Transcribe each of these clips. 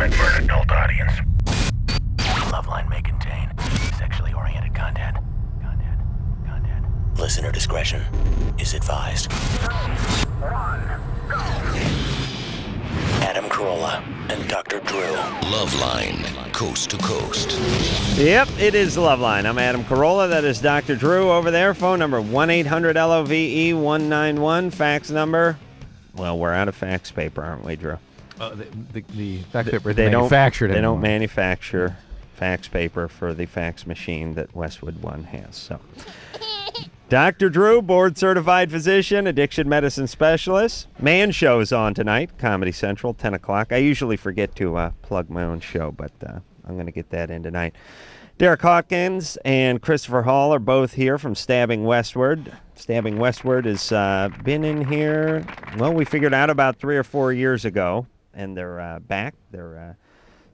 meant for an adult audience. LoveLine may contain sexually oriented content. Listener discretion is advised. Adam Carolla and Dr. Drew. LoveLine, coast to coast. Yep, it is LoveLine. I'm Adam Carolla. That is Dr. Drew over there. Phone number 1-800-LOVE-191. Fax number. Well, we're out of fax paper, aren't we, Drew? The fax paper is They manufactured They anymore. don't manufacture fax paper for the fax machine that Westwood One has. So, Dr. Drew, board-certified physician, addiction medicine specialist. Man Show's on tonight, Comedy Central, 10 o'clock. I usually forget to plug my own show, but I'm going to get that in tonight. Derek Hawkins and Christopher Hall are both here from Stabbing Westward. Stabbing Westward has been in here, well, we figured out about 3 or 4 years ago, and they're back. Their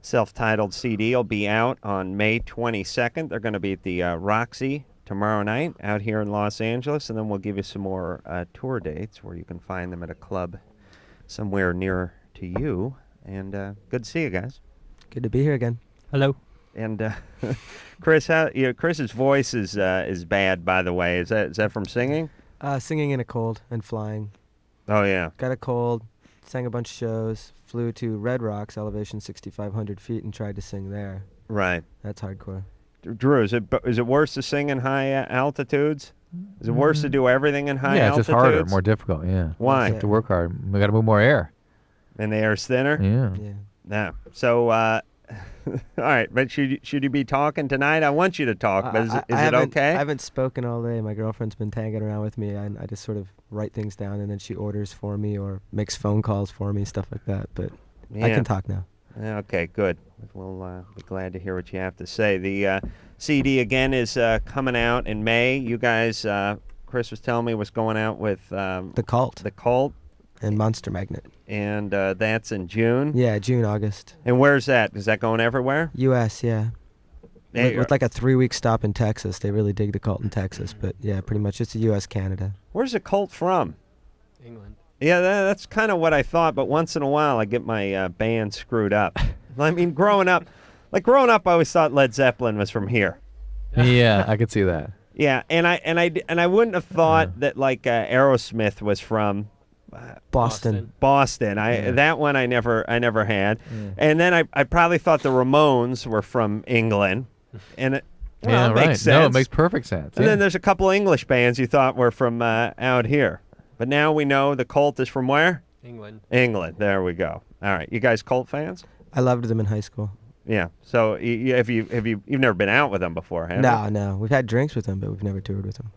self-titled CD will be out on May 22nd. They're going to be at the Roxy tomorrow night out here in Los Angeles, and then we'll give you some more tour dates where you can find them at a club somewhere near to you. And good to see you guys. Good to be here again. Hello. And Chris, Chris's voice is bad, by the way. Is that from singing? Singing in a cold and flying. Oh yeah. Got a cold, sang a bunch of shows, flew to Red Rocks, elevation 6,500 feet, and tried to sing there. Right. That's hardcore. Drew, is it worse to sing in high altitudes? Is it worse to do everything in high altitudes? Yeah, it's just harder, more difficult, yeah. Why? You have to work hard. We got to move more air. And the air's thinner? Yeah. Yeah. So, all right, but should you be talking tonight? I want you to talk, but is it okay? I haven't spoken all day. My girlfriend's been tagging around with me. I just sort of write things down, and then she orders for me or makes phone calls for me, stuff like that. But I can talk now. Okay, good. We'll be glad to hear what you have to say. The CD, again, is coming out in May. You guys, Chris was telling me, was going out with... The Cult. The Cult. And Monster Magnet. And that's in June? Yeah, June, August. And where's that? Is that going everywhere? U.S., yeah. With like a 3-week stop in Texas. They really dig the Cult in Texas. But, yeah, pretty much it's a U.S., Canada. Where's the Cult from? England. Yeah, that's kind of what I thought, but once in a while I get my band screwed up. I mean, growing up, I always thought Led Zeppelin was from here. Yeah, I could see that. Yeah, and I wouldn't have thought that like Aerosmith was from Boston. That one I never had. Yeah. And then I probably thought the Ramones were from England, and it makes sense. No, it makes perfect sense. And then there's a couple English bands you thought were from out here. But now we know the Cult is from where? England. There we go. All right, you guys Cult fans? I loved them in high school. Yeah. So you've never been out with them before, have you? No. We've had drinks with them, but we've never toured with them.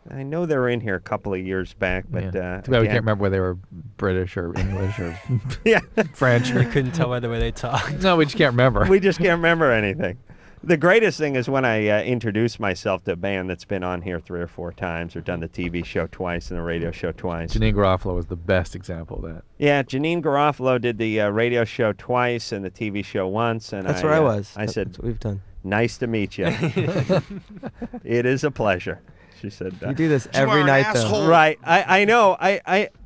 I know they were in here a couple of years back, but Too bad we can't remember whether they were British or English or French. You couldn't tell by the way they talked. No, we just can't remember. We just can't remember anything. The greatest thing is when I introduce myself to a band that's been on here 3 or 4 times or done the TV show twice and the radio show twice. Janine Garofalo was the best example of that. Yeah, Janine Garofalo did the radio show twice and the TV show once. And that's where I was. I said, that's what we've done. Nice to meet you. It is a pleasure. She said, you do this every night, though. Right. I know.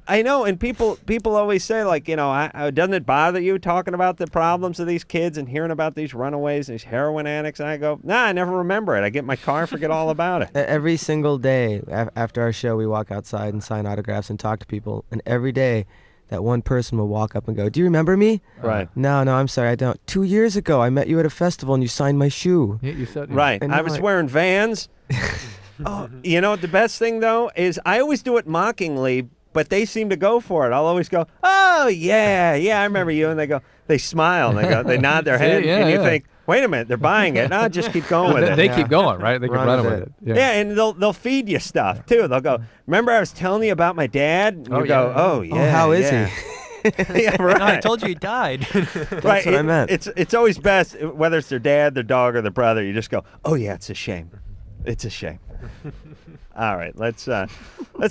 I know. And people always say, like, doesn't it bother you talking about the problems of these kids and hearing about these runaways and these heroin addicts? And I go, nah, I never remember it. I get in my car and forget all about it. Every single day after our show, we walk outside and sign autographs and talk to people. And every day, that one person will walk up and go, do you remember me? Right. No, I'm sorry, I don't. 2 years ago, I met you at a festival and you signed my shoe. Yeah, you said. Right. And I was wearing Vans. Oh, the best thing, though, is I always do it mockingly, but they seem to go for it. I'll always go, oh, yeah, I remember you. And they smile, and they nod their head, and you think, wait a minute, they're buying it. No, just keep going with it. They keep going, right? They keep running with it. Yeah, and they'll feed you stuff, too. They'll go, remember I was telling you about my dad? And you go, oh, yeah. Oh, how is he? Yeah, right. No, I told you he died. That's what I meant. It's always best, whether it's their dad, their dog, or their brother, you just go, oh, yeah, it's a shame. It's a shame. All right, let's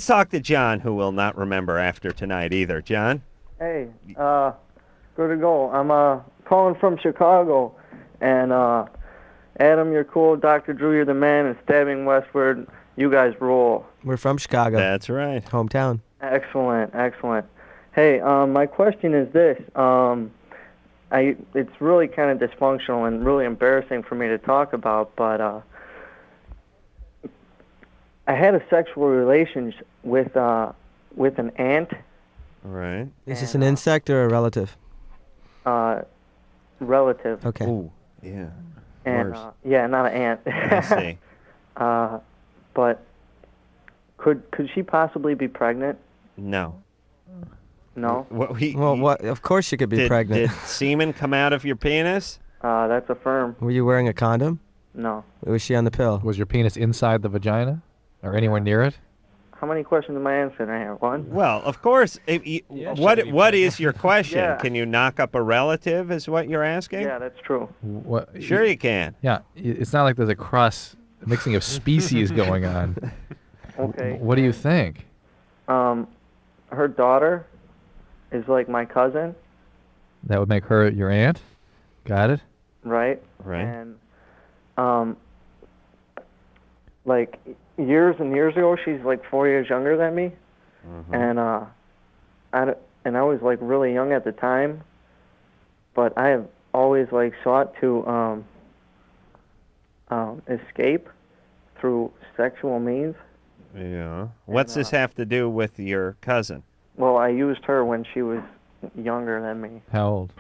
talk to John, who will not remember after tonight either. John? Hey, good to go. I'm calling from Chicago, and Adam, you're cool. Dr. Drew, you're the man, and Stabbing Westward, you guys rule. We're from Chicago. That's right. Hometown. Excellent. Hey, my question is this. it's really kind of dysfunctional and really embarrassing for me to talk about, but I had a sexual relationship with an aunt. Right. Is this an insect or a relative? Relative. Okay. Ooh, yeah. And Worse. yeah, not an aunt. I see. But could she possibly be pregnant? No. No. What? Of course she could be pregnant. Did semen come out of your penis? That's a firm. Were you wearing a condom? No. Was she on the pill? Was your penis inside the vagina, or anywhere near it? How many questions am I answering right here? One? Well, of course. What is your question? Yeah. Can you knock up a relative? Is what you're asking? Yeah, that's true. What? Sure, you can. Yeah, it's not like there's a mixing of species going on. Okay. What do you think? Her daughter is like my cousin, That would make her your aunt? Got it? right? Right. And like years and years ago, she's like 4 years younger than me, and I was like really young at the time, but I have always like sought to escape through sexual means. Yeah. What's this have to do with your cousin? Well, I used her when she was younger than me. How old?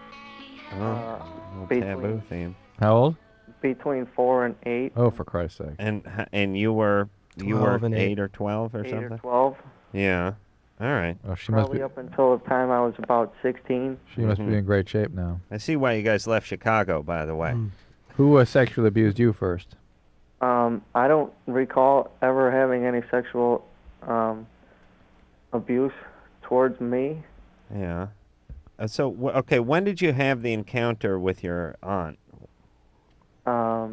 Oh, Between- taboo theme. How old? Between 4 and 8. Oh, for Christ's sake. And you were 12 and 8 or 12 or 8 something? or 12. Yeah. All right. Oh, she must Probably be. up until the time I was about 16. She must be in great shape now. I see why you guys left Chicago, by the way. Who sexually abused you first? I don't recall ever having any sexual abuse towards me. Yeah. So, okay, when did you have the encounter with your aunt? I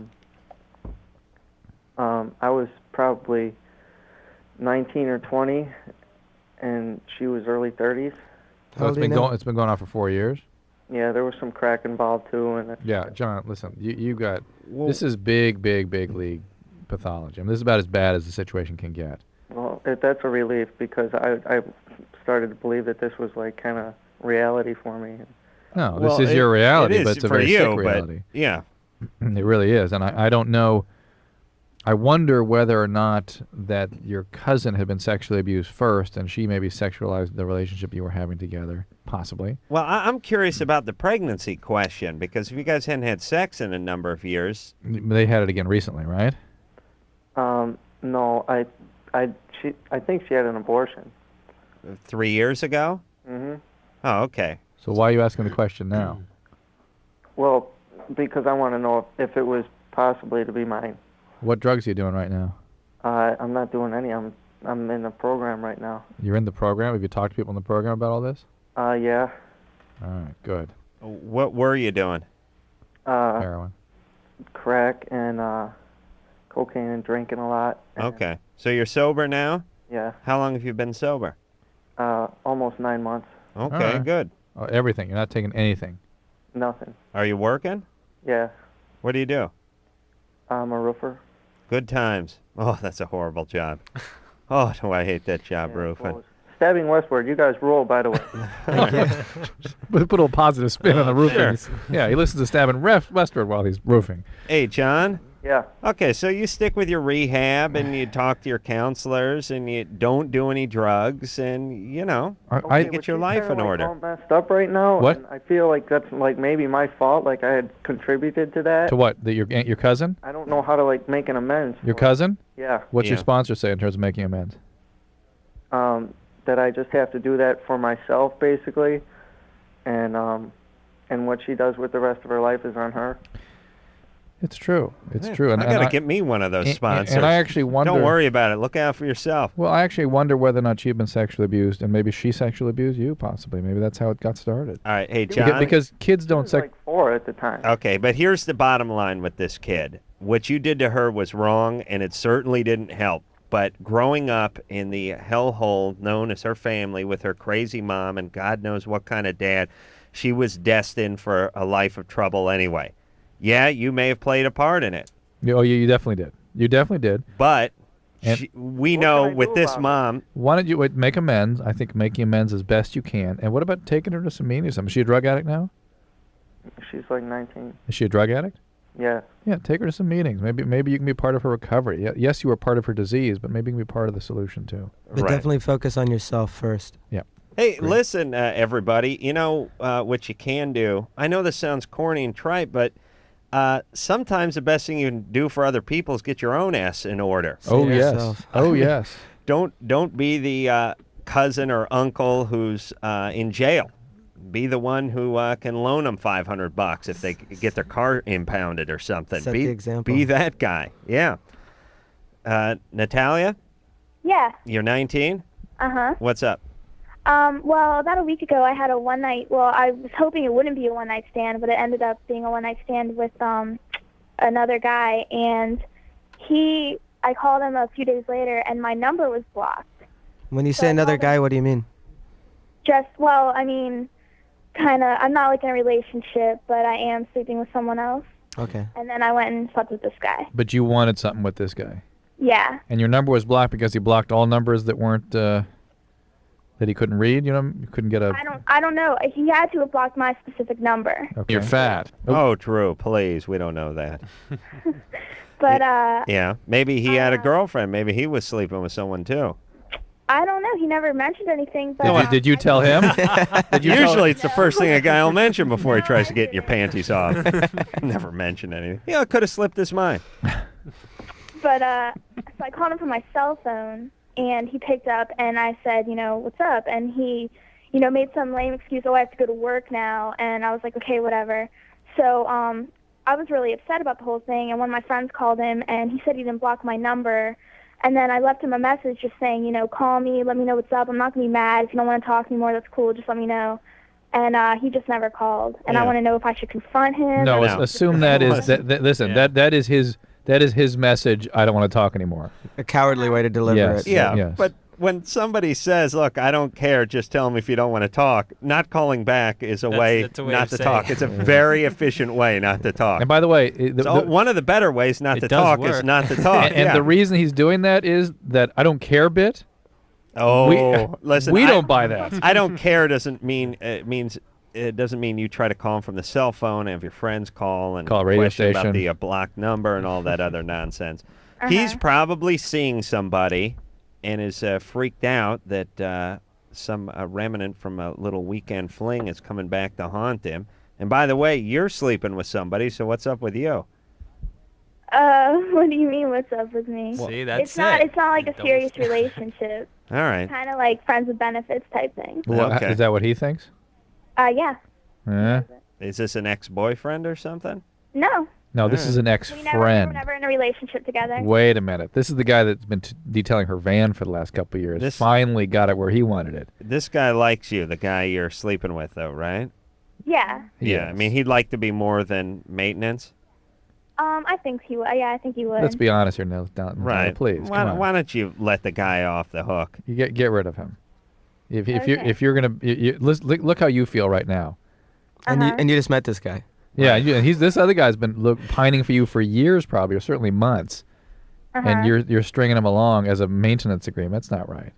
was probably 19 or 20, and she was early 30s. How old are you now? It's been going on for 4 years. Yeah, there was some crack involved too, and Yeah, John, listen, you got this is big league pathology. I mean, this is about as bad as the situation can get. well, that's a relief because I started to believe that this was like kind of reality for me. No, Well, this is your reality, it is but it's a for very you, sick but reality. yeah. It really is, and I don't know. I wonder whether or not that your cousin had been sexually abused first, and she maybe sexualized the relationship you were having together, possibly. Well, I'm curious about the pregnancy question because if you guys hadn't had sex in a number of years, They had it again recently, right? No, I think she had an abortion. 3 years ago? hmm Oh, okay. So why are you asking the question now? Well, because I want to know if it was possibly to be mine. What drugs are you doing right now? I'm not doing any. I'm in a program right now. You're in the program. Have you talked to people in the program about all this? Yeah. All right, good. What were you doing? Heroin. Crack and cocaine and drinking a lot. And, Okay. So you're sober now? Yeah. How long have you been sober? Almost 9 months. Okay, right. good. Oh, everything. You're not taking anything. Nothing. Are you working? Yeah. What do you do? I'm a roofer. Good times. Oh, that's a horrible job. Oh, do I hate that job, Yeah, roofing. well, Stabbing Westward. You guys rule, by the way. Put a little positive spin on the roofing. Yeah, he listens to Stabbing Westward while he's roofing. Hey, John. Yeah. Okay, so you stick with your rehab and you talk to your counselors and you don't do any drugs and, you know, I get but your she's life kinda, in like, order. all messed up right now. What? And I feel like that's like maybe my fault. Like I had contributed to that. To what? That your cousin? I don't know how to like make an amends. Your for it. cousin? Yeah. What's your Yeah. sponsor say in terms of making amends? That I just have to do that for myself, basically, and what she does with the rest of her life is on her. It's true. It's Yeah, true. I got to get me one of those sponsors. And I actually wonder. Don't worry about it. Look out for yourself. Well, I actually wonder whether or not she'd been sexually abused, and maybe she sexually abused you, possibly. Maybe that's how it got started. All right, hey, Beca- John. Because kids She don't was like 4 at the time. Okay, but here's the bottom line with this kid. What you did to her was wrong, and it certainly didn't help. But growing up in the hellhole known as her family with her crazy mom and God knows what kind of dad, she was destined for a life of trouble anyway. Yeah, you may have played a part in it, Oh, you definitely did. You definitely did. but And- we What know can I with do this about it? mom, Why don't you make amends? I think making amends as best you can. And what about taking her to some meetings? Is she a drug addict now? She's like 19. Is she a drug addict? Yeah. Yeah, take her to some meetings. Maybe you can be part of her recovery. Yes, you were part of her disease, but maybe you can be part of the solution too. But definitely focus on yourself first. Yeah. Hey, listen, everybody. You know what you can do? I know this sounds corny and trite, but sometimes the best thing you can do for other people is get your own ass in order. Oh yes. yourself. Oh yes. Don't be the cousin or uncle who's in jail. Be the one who can loan them $500 if they get their car impounded or something. Set be the example. Be that guy. Yeah. Natalia, Yeah. you're 19. Uh-huh. What's up? Well, about a week ago, I had a one-night, well, I was hoping it wouldn't be a one-night stand, but it ended up being a one-night stand with another guy, and I called him a few days later, and my number was blocked. When you So say I another called guy, him- what do you mean? Well, I mean, kind of, I'm not like in a relationship, but I am sleeping with someone else, Okay. and then I went and slept with this guy. But you wanted something with this guy, Yeah. and your number was blocked because he blocked all numbers that weren't that he couldn't read. You know, you couldn't get a. I don't know. He had to have blocked my specific number. Okay. You're fat. Oh, Drew, please. We don't know that. But, Yeah. Maybe he had a girlfriend. Maybe he was sleeping with someone, too. I don't know. He never mentioned anything, but... Did you tell him? Did you tell Usually him? it's the first thing a guy will mention before he tries to get your panties off. Never mention anything. Yeah, it could have slipped his mind. But, so I called him from my cell phone, and he picked up, and I said, what's up? And he, made some lame excuse, I have to go to work now, and I was like, okay, whatever. So, I was really upset about the whole thing, and one of my friends called him, and he said he didn't block my number, and then I left him a message just saying, call me, let me know what's up, I'm not going to be mad, if you don't want to talk anymore, that's cool, just let me know. And he just never called, and I want to know if I should confront him. No, No. assume that is listen. Yeah. That is his message. I don't want to talk anymore. A cowardly way to deliver Yes. it. Yeah, Yes. but when somebody says, look, I don't care, just tell me if you don't want to talk, not calling back is a way that's a way not of to saying talk. it. It's a very efficient way not to talk. And by the way, So one of the better ways not It to does talk is work. not to talk. and the reason he's doing that is that I don't care bit. Listen, we I don't buy that. I don't care doesn't mean it doesn't mean you try to call him from the cell phone and have your friends call and Call a radio question about station. the blocked number and all that other nonsense. He's probably seeing somebody and is freaked out that some remnant from a little weekend fling is coming back to haunt him. And by the way, you're sleeping with somebody, so what's up with you? What do you mean, what's up with me? See, that's It's not like a Double serious standard. relationship. All right. Kind of like friends with benefits type thing. Okay. Is that what he thinks? Yeah. Is this an ex-boyfriend or something? No. No, this is an We were ex-friend. never in a relationship together. Wait a minute. This is the guy that's been detailing her van for the last couple of years. This- Finally got it where he wanted it. This guy likes you, the guy you're sleeping with, though, right? Yeah. Yeah. I mean, he'd like to be more than maintenance. I think he would. Yeah, I think he would. Let's be honest here, Natalia, Right. please. Why, come on. why don't you let the guy off the hook? You get rid of him. If Okay. you're gonna look how you feel right now. And you just met this guy. Yeah, and this other guy's been pining for you for years, probably, or certainly months, and you're stringing him along as a maintenance agreement. That's not right.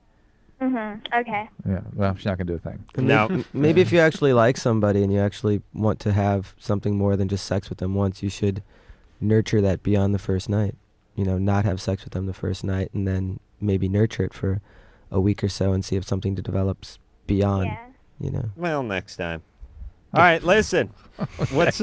Okay. Yeah, well, she's not gonna do a thing. And No. Maybe if you actually like somebody and you actually want to have something more than just sex with them once, you should nurture that beyond the first night. Not have sex with them the first night and then maybe nurture it for a week or so and see if something develops beyond, Yeah. Well, next time. All right, listen. What's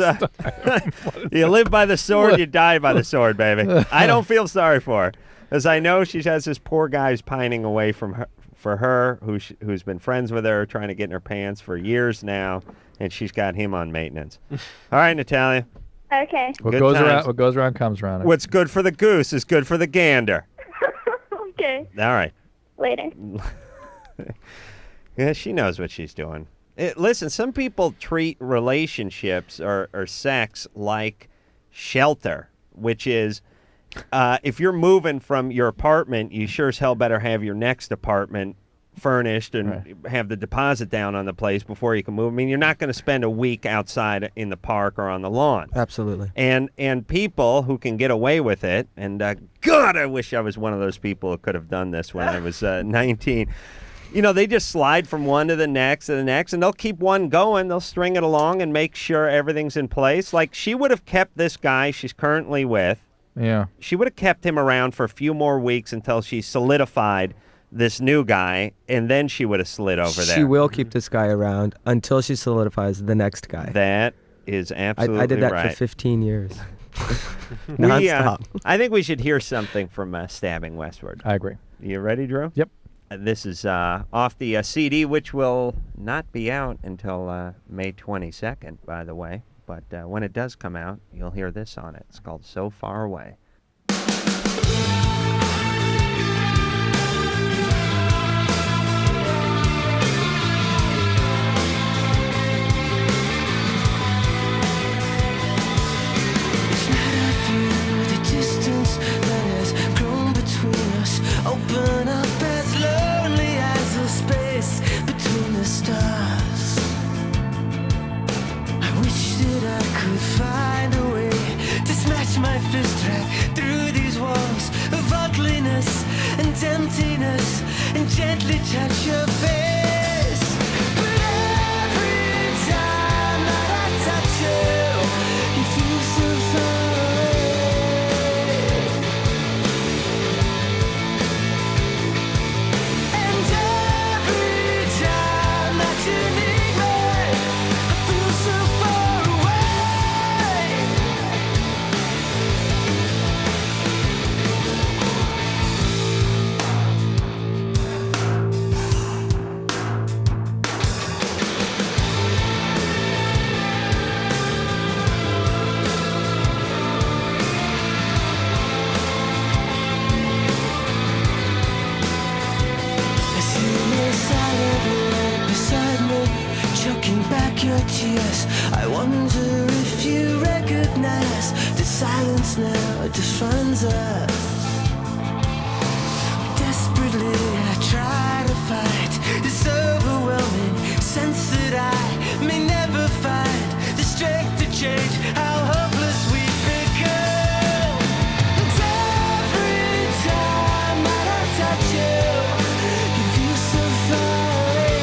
you live by the sword, you die by the sword, baby. I don't feel sorry for her, because I know she has this poor guy's pining away from her, for her, who's been friends with her, trying to get in her pants for years now, and she's got him on maintenance. All right, Natalia. Okay. What Good goes times. around, what goes around comes around. What's good for the goose is good for the gander. Okay. All right. Later. Yeah, she knows what she's doing. Listen, some people treat relationships or sex like shelter, which is if you're moving from your apartment, you sure as hell better have your next apartment furnished and have the deposit down on the place before you can move. I mean, you're not going to spend a week outside in the park or on the lawn. Absolutely. And people who can get away with it, and God, I wish I was one of those people who could have done this when I was 19. they just slide from one to the next and they'll keep one going. They'll string it along and make sure everything's in place. Like, she would have kept this guy she's currently with. Yeah. She would have kept him around for a few more weeks until she solidified this new guy, and then she would have slid over there. She will keep this guy around until she solidifies the next guy. That is absolutely right. I did that for 15 years. We, Non-stop. I think we should hear something from Stabbing Westward. I agree. You ready, Drew? Yep. This is off the CD, which will not be out until May 22nd, by the way. But when it does come out, you'll hear this on it. It's called So Far Away. Open up as lonely as the space between the stars. I wish that I could find a way to smash my fist right through these walls of ugliness and emptiness and gently touch your face. But every time that I touch you, you feel so far away. Your tears. I wonder if you recognize the silence now defines us. Desperately I try to fight this overwhelming sense that I may never find the strength to change how hopeless we've become. And every time that I touch you, you feel so far away.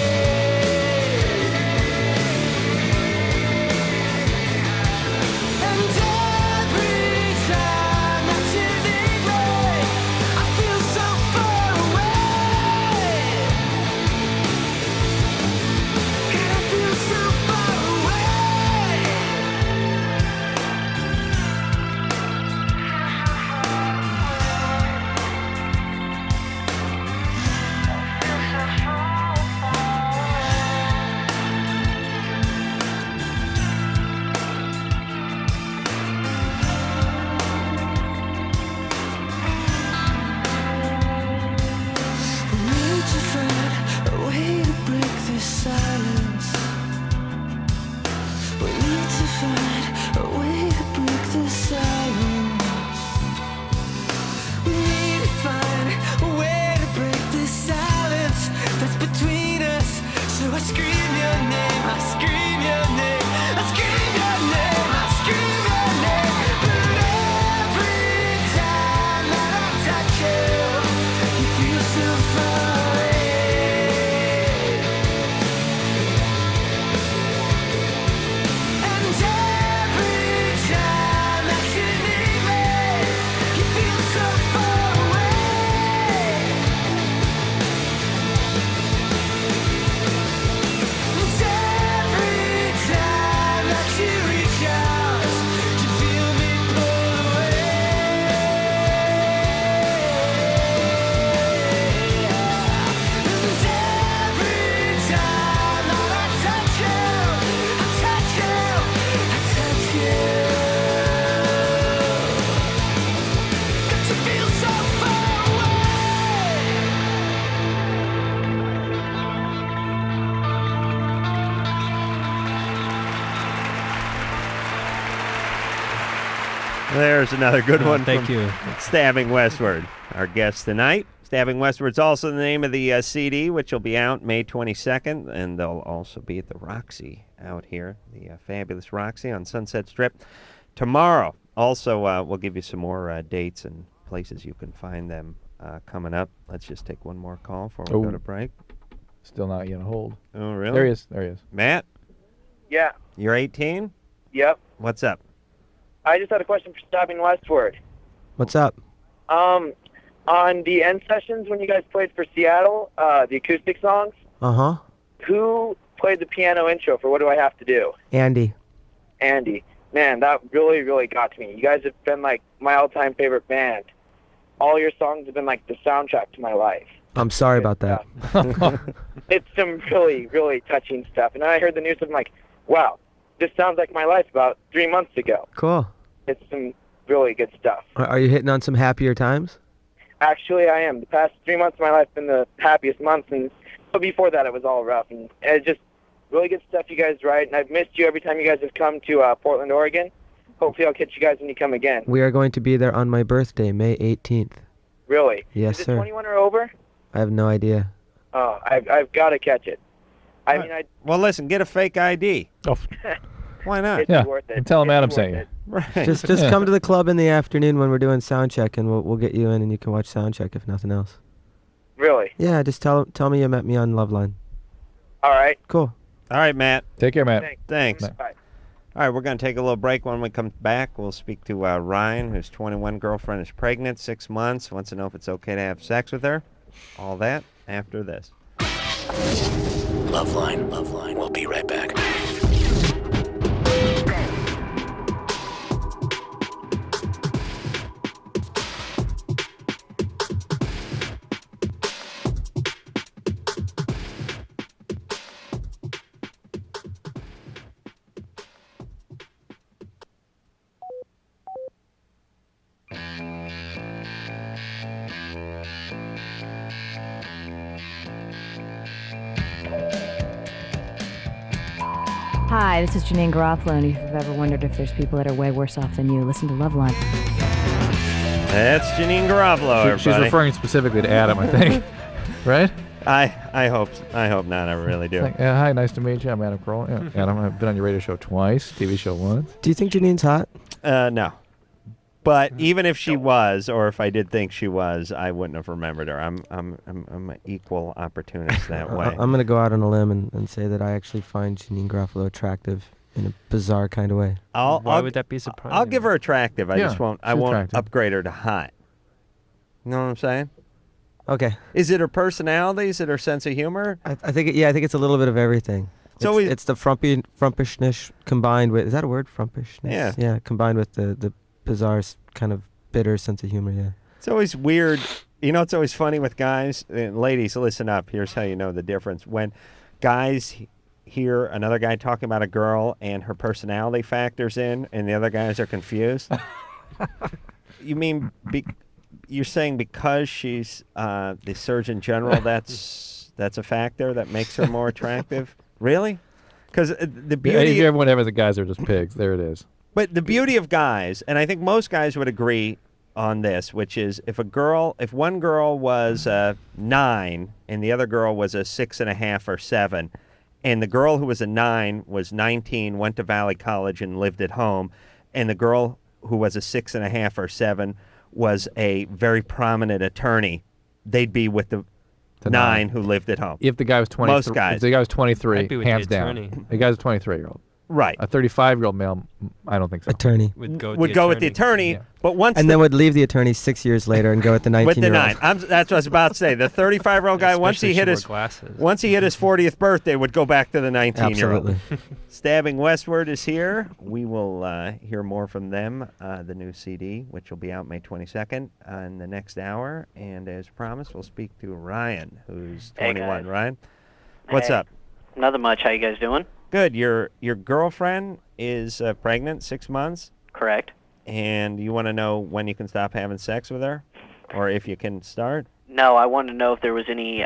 There's another good one. Thank from you. Stabbing Westward, our guest tonight. Stabbing Westward's also the name of the CD, which will be out May 22nd, and they'll also be at the Roxy out here, the fabulous Roxy on Sunset Strip tomorrow. Also, we'll give you some more dates and places you can find them coming up. Let's just take one more call before we go to break. Still not yet on hold. Oh, really? There he is. There he is. Matt, Yeah. you're 18? Yep. What's up? I just had a question for Stopping Westward. What's up? On the end sessions when you guys played for Seattle, the acoustic songs, Uh-huh. who played the piano intro for What Do I Have to Do? Andy. Andy. Man, that really, really got to me. You guys have been like my all-time favorite band. All your songs have been like the soundtrack to my life. I'm sorry about that. It's some really, really touching stuff. And then I heard the news, I'm like, wow, this sounds like my life about 3 months ago. Cool. It's some really good stuff. Are you hitting on some happier times? Actually, I am. The past 3 months of my life have been the happiest months, and but before that, it was all rough. And it's just really good stuff you guys write, and I've missed you every time you guys have come to Portland, Oregon. Hopefully I'll catch you guys when you come again. We are going to be there on my birthday, May 18th. Really? Yes, Is it sir. 21 or over? I have no idea. Oh, I've got to catch it. I mean, Well, listen, get a fake ID. Oh, Why not? it's yeah. worth it. And tell him It's Adam worth sent you. it. Right. Just come to the club in the afternoon when we're doing sound check, and we'll get you in, and you can watch sound check if nothing else. Really? Yeah, just tell me you met me on LoveLine. All right. Cool. All right, Matt. Take care, Matt. Thanks. Bye. All right, we're going to take a little break. When we come back, we'll speak to Ryan, who's 21, girlfriend is pregnant, 6 months, wants to know if it's okay to have sex with her. All that after this. Loveline. Loveline. We'll be right back. Hi, this is Janine Garofalo, and if you've ever wondered if there's people that are way worse off than you, listen to LoveLine. That's Janine Garofalo, She's everybody. referring specifically to Adam, I think. Right? I hope not. I really do. Like, hi, nice to meet you. I'm Adam Kroll. Yeah, Adam, I've been on your radio show twice, TV show once. Do you think Janine's hot? No. But even if she was, or if I did think she was, I wouldn't have remembered her. I'm an equal opportunist that way. I'm going to go out on a limb and say that I actually find Janine Garofalo attractive in a bizarre kind of way. Why would that be surprising? I'll give her attractive. I Yeah, just won't. I she's won't attractive. upgrade her to hot. You know what I'm saying? Okay. Is it her personality? Is it her sense of humor? I think it's a little bit of everything. So It's the frumpishness combined with, is that a word, frumpishness? Yeah. Yeah, combined with the bizarre kind of bitter sense of humor, yeah. It's always weird. You know, it's always funny with guys. And ladies, listen up. Here's how you know the difference. When guys hear another guy talking about a girl and her personality factors in, and the other guys are confused. You mean you're saying because she's the Surgeon General, that's a factor that makes her more attractive? Really? Because the beauty. Everyone ever, the guys are just pigs. There it is. But the beauty of guys, and I think most guys would agree on this, which is if one girl was 9 and the other girl was a 6.5 or 7, and the girl who was a 9 was 19, went to Valley College and lived at home, and the girl who was a 6.5 or 7 was a very prominent attorney, they'd be with the 9 who lived at home. If the guy was 23, Most guys. If the guy was 23, I'd be with the hands down. attorney. The guy's a 23-year-old. Right. A 35-year-old male, I don't think so. Attorney. Would go With the attorney, Yeah. but once And then would leave the attorney 6 years later and go with the 19-year-old. with the 9. That's what I was about to say. The 35-year-old guy, once he hit his 40th birthday, would go back to the 19-year-old. Absolutely. Stabbing Westward is here. We will hear more from them, the new CD, which will be out May 22nd in the next hour. And as promised, we'll speak to Ryan, who's Hey, 21. guys. Ryan, what's Hey. up? Nothing much. How you guys doing? Good. Your girlfriend is pregnant, 6 months, Correct. and you want to know when you can stop having sex with her, or if you can start. No, I wanted to know if there was any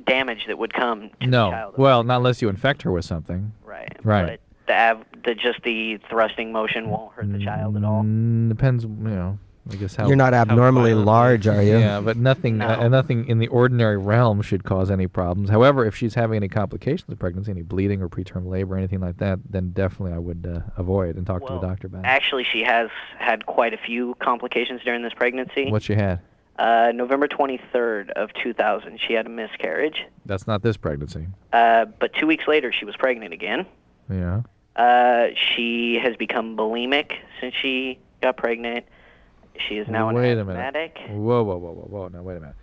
damage that would come to the No. child. Well, not unless you infect her with something. Right. Right. But just the thrusting motion won't hurt the child at all. Depends, I guess how. You're not abnormally violent large, are you? Yeah, but nothing, No. nothing in the ordinary realm should cause any problems. However, if she's having any complications of pregnancy, any bleeding or preterm labor, anything like that, then definitely I would avoid and talk to the doctor about it. Actually, she has had quite a few complications during this pregnancy. What she had? November 23rd of 2000, she had a miscarriage. That's not this pregnancy. But 2 weeks later, she was pregnant again. Yeah. She has become bulimic since she got pregnant. She is now Wait an a minute. asthmatic. Whoa. Now, wait a minute.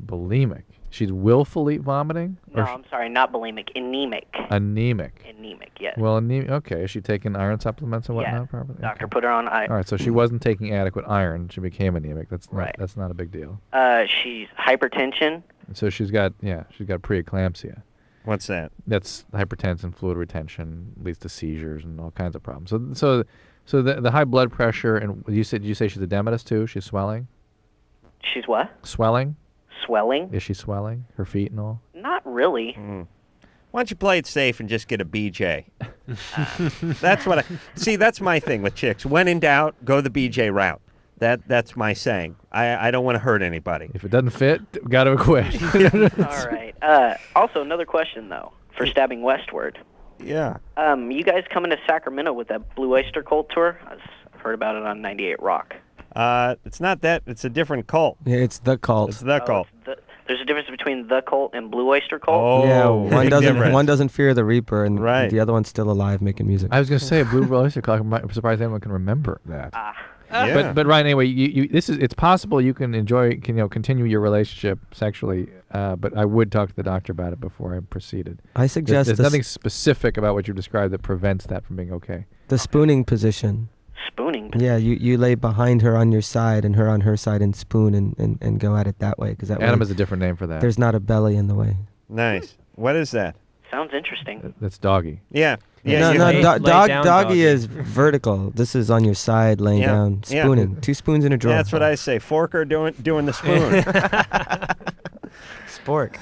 Bulimic. She's willfully vomiting? No, Or I'm sorry, not bulimic. Anemic. anemic. Anemic, yes. Well, okay. Is she taking iron supplements and whatnot? Yeah. Probably? Doctor put her on All right, so she wasn't taking adequate iron. She became anemic. That's not a big deal. She's hypertension. So she's got preeclampsia. What's that? That's hypertension, fluid retention, leads to seizures and all kinds of problems. So the high blood pressure, and you say she's edematous too? She's swelling? She's what? Swelling? Swelling? Is she swelling? Her feet and all? Not really. Why don't you play it safe and just get a BJ? That's what that's my thing with chicks. When in doubt, go the BJ route. That's my saying. I don't want to hurt anybody. If it doesn't fit, got to quit. All right. Also, another question, though, for stabbing Westward. Yeah. You guys coming to Sacramento with that Blue Oyster Cult tour? I've heard about it on 98 Rock. It's not that. It's a different cult. Yeah, it's the cult. It's the cult. There's a difference between the cult and Blue Oyster Cult? Oh, yeah, one doesn't fear the Reaper, and Right. the other one's still alive making music. I was going to say Blue Oyster Cult. I'm surprised anyone can remember that. Yeah. But Ryan, anyway, it's possible you can continue your relationship sexually, but I would talk to the doctor about it before I proceeded. I suggest there's nothing specific about what you described that prevents that from being okay. The spooning position. Spooning? Yeah, you lay behind her on your side and her on her side and spoon and go at it that way. Cause that Adam way is a different name for that. there's not a belly in the way. Nice. What is that? Sounds interesting. That's doggy. Yeah. No, doggy is vertical. This is on your side, laying down, Yeah. spooning. 2 spoons in a drawer. Yeah, that's what I say. Forker doing the spoon. Spork.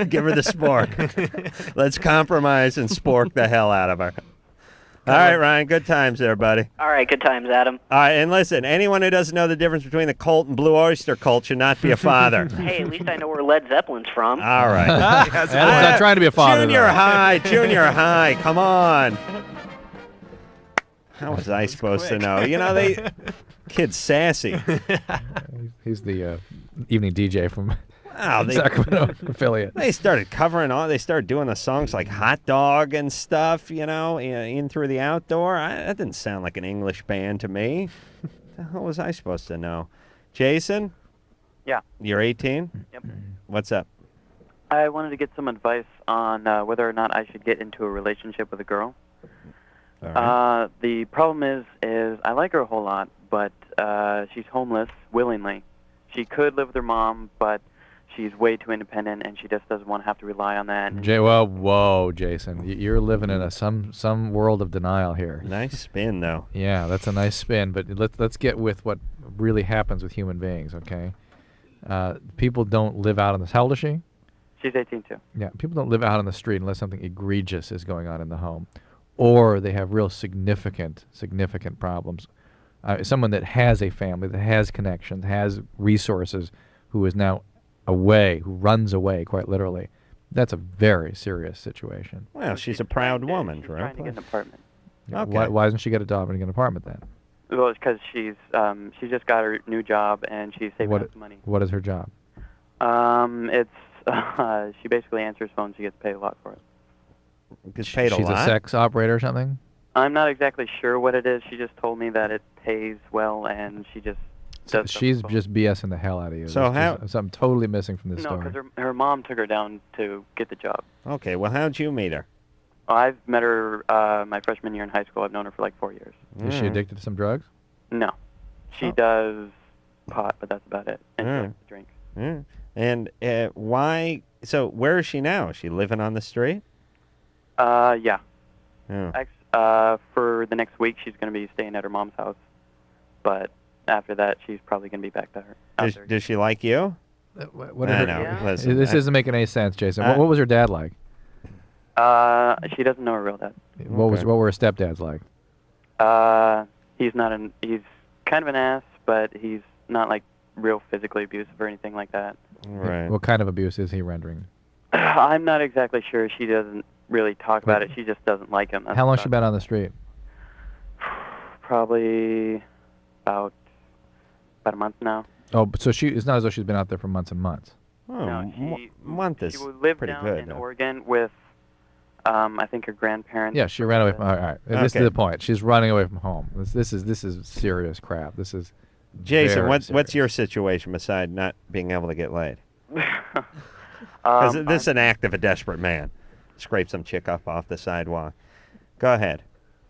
Give her the spork. Let's compromise and spork the hell out of her. All right, Ryan. Good times there, buddy. All right, good times, Adam. All right, and listen, anyone who doesn't know the difference between the cult and Blue Oyster Cult should not be a father. Hey, at least I know where Led Zeppelin's from. All right. Adam's not trying to be a father. Junior though. high. Come on. How was I supposed to know? Kid's sassy. He's the evening DJ from Sacramento affiliate. They started they started doing the songs like Hot Dog and stuff, in through the outdoor. That didn't sound like an English band to me. The hell was I supposed to know? Jason? Yeah. You're 18? Yep. What's up? I wanted to get some advice on whether or not I should get into a relationship with a girl. All right. The problem is I like her a whole lot, but she's homeless willingly. She could live with her mom, but she's way too independent, and she just doesn't want to have to rely on that. Whoa, Jason, you're living in some world of denial here. Nice spin, though. Yeah, that's a nice spin, but let's get with what really happens with human beings, okay? People don't live out on the. How old is she? She's 18 too. Yeah, people don't live out on the street unless something egregious is going on in the home, or they have real significant problems. Someone that has a family, that has connections, has resources, who is now away, who runs away, quite literally. That's a very serious situation. Well, she's a proud woman, She's trying to get an apartment. Okay. Why doesn't she get a job and get an apartment then? Well, it's because she just got her new job and she's saving up some money. What is her job? It's she basically answers phones. She gets paid a lot for it. Gets paid a She's lot? a sex operator or something? I'm not exactly sure what it is. She just told me that it pays well, and she just does. She's just BSing the hell out of you. So There's just something totally missing from this No, story. because her mom took her down to get the job. Okay, well, how'd you meet her? I've met her my freshman year in high school. I've known her for like 4 years. Is she addicted to some drugs? No. She does pot, but that's about it. And she likes to drink. And why? So where is she now? Is she living on the street? Yeah. Oh. For the next week, she's going to be staying at her mom's house. But after that, she's probably going to be back to her. Does she like you? What I are her- know. Yeah. Listen, This isn't making any sense, Jason. What was her dad like? She doesn't know her real dad. What were her stepdads like? He's kind of an ass, but he's not like real physically abusive or anything like that. Right. What kind of abuse is he rendering? I'm not exactly sure. She doesn't really talk about it. She just doesn't like him. How long has she been on the street? Probably about a month now. Oh, but so it's not as though she's been out there for months and months. Oh, No, month is she lived pretty down good. in though. Oregon with, I think, her grandparents. Yeah, she ran away from. All right, this is Okay. the point. She's running away from home. This is serious crap. This is. Jason, very what's serious. your situation besides not being able to get laid? Because this is an act of a desperate man. Scrape some chick up off the sidewalk. Go ahead.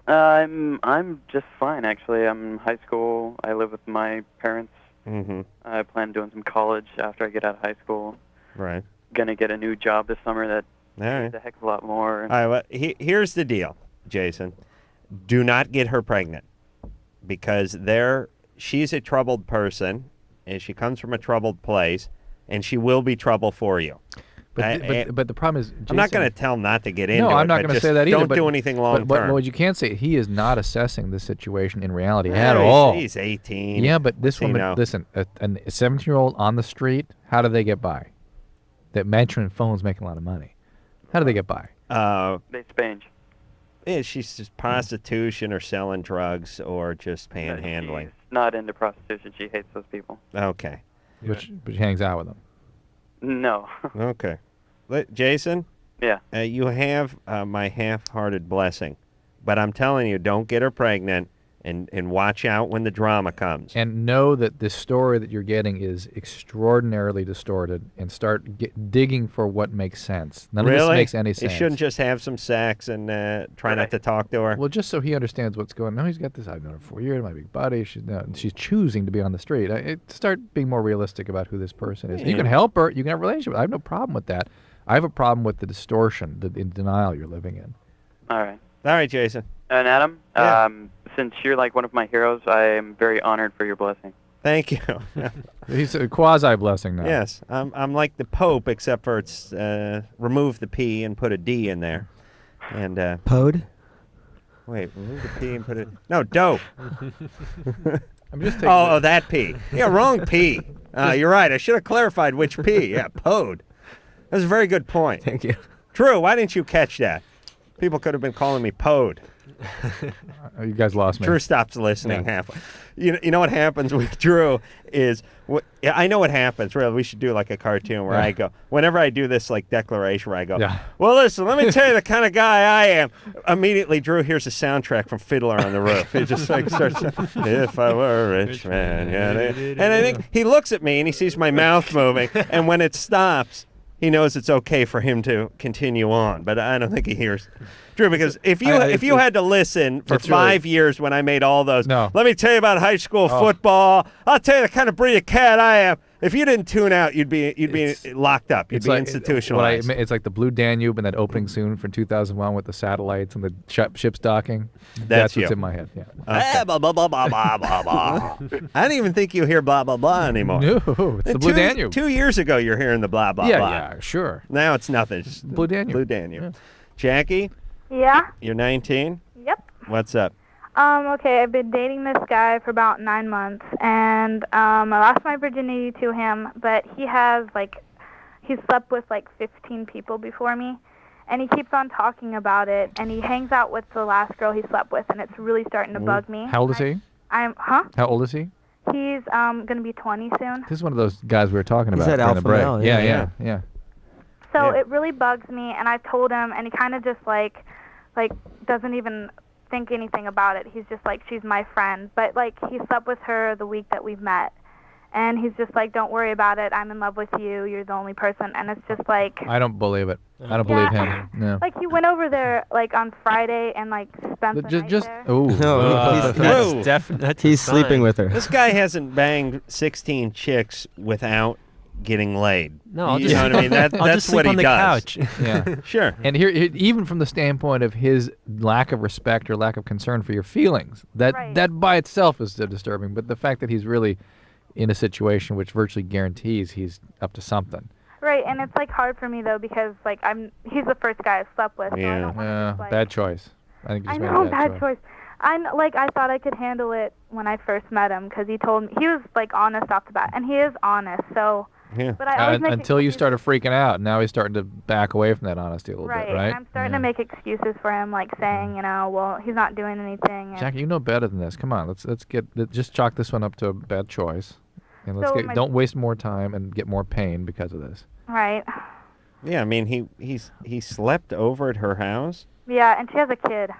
I'm just fine, actually. I'm in high school. I live with my parents. Mm-hmm. I plan on doing some college after I get out of high school. Right. Gonna get a new job this summer that All right. pays a heck of a lot more. All right. Well, here's the deal, Jason. Do not get her pregnant, because she's a troubled person, and she comes from a troubled place, and she will be trouble for you. But the problem is, Jason, I'm not going to tell him not to get into it. No, I'm not but going to just say that either. Don't do anything long but term. what you can't say, he is not assessing this situation in reality No, at all. He's 18. Yeah, but this You woman, know. listen, a 17-year-old on the street, how do they get by? That mentoring phones making a lot of money. How do they get by? They spange. Yeah, she's just prostitution or selling drugs or just panhandling. She's not into prostitution. She hates those people. Okay. But she hangs out with them. No. Okay. Jason? Yeah. You have my half-hearted blessing. But I'm telling you, don't get her pregnant, and watch out when the drama comes. And know that this story that you're getting is extraordinarily distorted, and start digging for what makes sense. None of this makes any sense. You shouldn't just have some sex and try not to talk to her. Well, just so he understands what's going on. No, he's got this. I've known her for 4 years. My big buddy. She's choosing to be on the street. Start being more realistic about who this person is. You can help her. You can have a relationship. I have no problem with that. I have a problem with the distortion, the denial you're living in. All right. All right, Jason. And Adam, Yeah. since you're like one of my heroes, I am very honored for your blessing. Thank you. He's a quasi-blessing now. Yes, I'm like the Pope, except for it's remove the P and put a D in there. And Pode? wait, remove the P and put it. No, dope. I'm just taking Oh, that P. Yeah, wrong P. You're right. I should have clarified which P. Yeah, Pode. That's a very good point. Thank you. Drew, why didn't you catch that? People could have been calling me Pode. You guys lost me. Drew stops listening Yeah. halfway. You know what happens with Drew is, I know what happens. Really, we should do like a cartoon where Yeah. I go, whenever I do this like declaration where I go, Yeah. well, listen, let me tell you the kind of guy I am. Immediately, Drew hears a soundtrack from Fiddler on the Roof. He just like starts, if I were a rich man. Yeah. And I think he looks at me and he sees my mouth moving. And when it stops, he knows it's okay for him to continue on. But I don't think he hears. Drew, because if you had to listen for 5 years when I made all those, let me tell you about high school football. I'll tell you the kind of breed of cat I am. If you didn't tune out, you'd be locked up. You'd be institutionalized. It's like the Blue Danube and that opening soon from 2001 with the satellites and the ships docking. That's what's you. in my head. Yeah. Okay. Blah, blah, blah, blah, blah, blah, blah. I don't even think you hear blah, blah, blah anymore. No, it's the Blue Danube. 2 years ago, you're hearing the blah, blah, Yeah, blah. yeah, sure. Now it's nothing. Just Blue Danube. Blue Danube. Yeah. Jackie, Yeah. you're 19? Yep. What's up? Okay, I've been dating this guy for about 9 months, and I lost my virginity to him, but he's slept with like 15 people before me, and he keeps on talking about it, and he hangs out with the last girl he slept with, and it's really starting to bug me. How old is he? Huh? How old is he? He's gonna be 20 soon. This is one of those guys we were talking about. He's at during the alpha break. male, Yeah. So it really bugs me, and I told him, and he kind of just like doesn't even think anything about it. He's just like, she's my friend, but like he slept with her the week that we've met, and he's just like, don't worry about it. I'm in love with you. You're the only person, and it's just like. I don't believe it. I don't believe him. No. Like he went over there like on Friday and like spent the night there. Oh. No, he's sleeping with her. This guy hasn't banged 16 chicks without getting laid. No, I'll you just know what I mean? I'll That's just sleep what he on the does. couch. Yeah. Sure. And here, even from the standpoint of his lack of respect or lack of concern for your feelings, that by itself is disturbing. But the fact that he's really in a situation which virtually guarantees he's up to something. Right, and it's like hard for me though because like he's the first guy I slept with. So I don't wanna just, like, Bad choice. I think you I just made know, a bad choice. I thought I could handle it when I first met him because he told me he was like honest off the bat, and he is honest. So. Yeah. But I always make until you started freaking out, now he's starting to back away from that honesty a little bit, right? And I'm starting to make excuses for him, like saying, well, he's not doing anything. And Jackie, you know better than this. Come on, let's just chalk this one up to a bad choice. And let's So don't waste more time and get more pain because of this. Right. Yeah, I mean, he slept over at her house. Yeah, and she has a kid.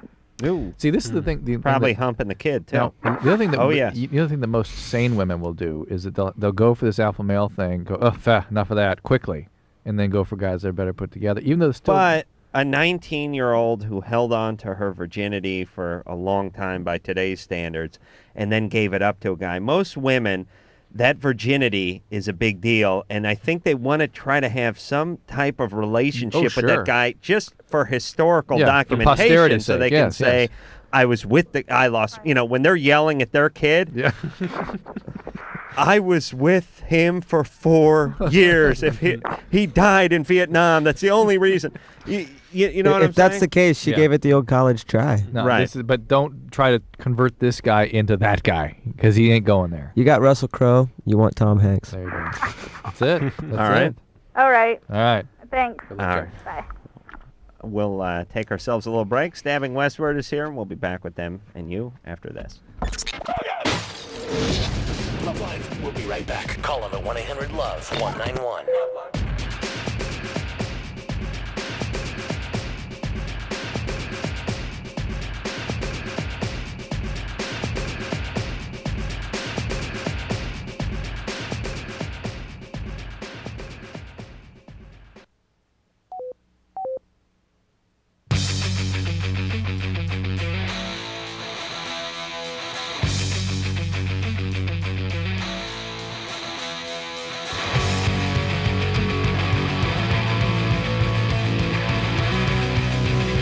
Ooh. See, this is the thing. Probably humping the kid too. Now, the other thing that yes. the other thing that most sane women will do is that they'll go for this alpha male thing, go enough of that quickly, and then go for guys that are better put together. Even though it's still. But a 19-year-old who held on to her virginity for a long time by today's standards, and then gave it up to a guy. Most women, that virginity is a big deal, and I think they want to try to have some type of relationship with sure. that guy just for historical Yeah, for documentation, posterity's so sake. they can Yes, say, yes. I was with the, I lost, when they're yelling at their kid, Yeah. I was with him for 4 years. If he died in Vietnam, that's the only reason. You know what I'm saying? If that's the case, she gave it the old college try. No, Right. But don't try to convert this guy into that guy because he ain't going there. You got Russell Crowe. You want Tom Hanks. There you go. That's it. That's All right. it. All right. All right. Thanks. All right. Bye. We'll take ourselves a little break. Stabbing Westward is here, and we'll be back with them and you after this. LoveLine, we'll be right back. Call on the 1-800-LOVE-191.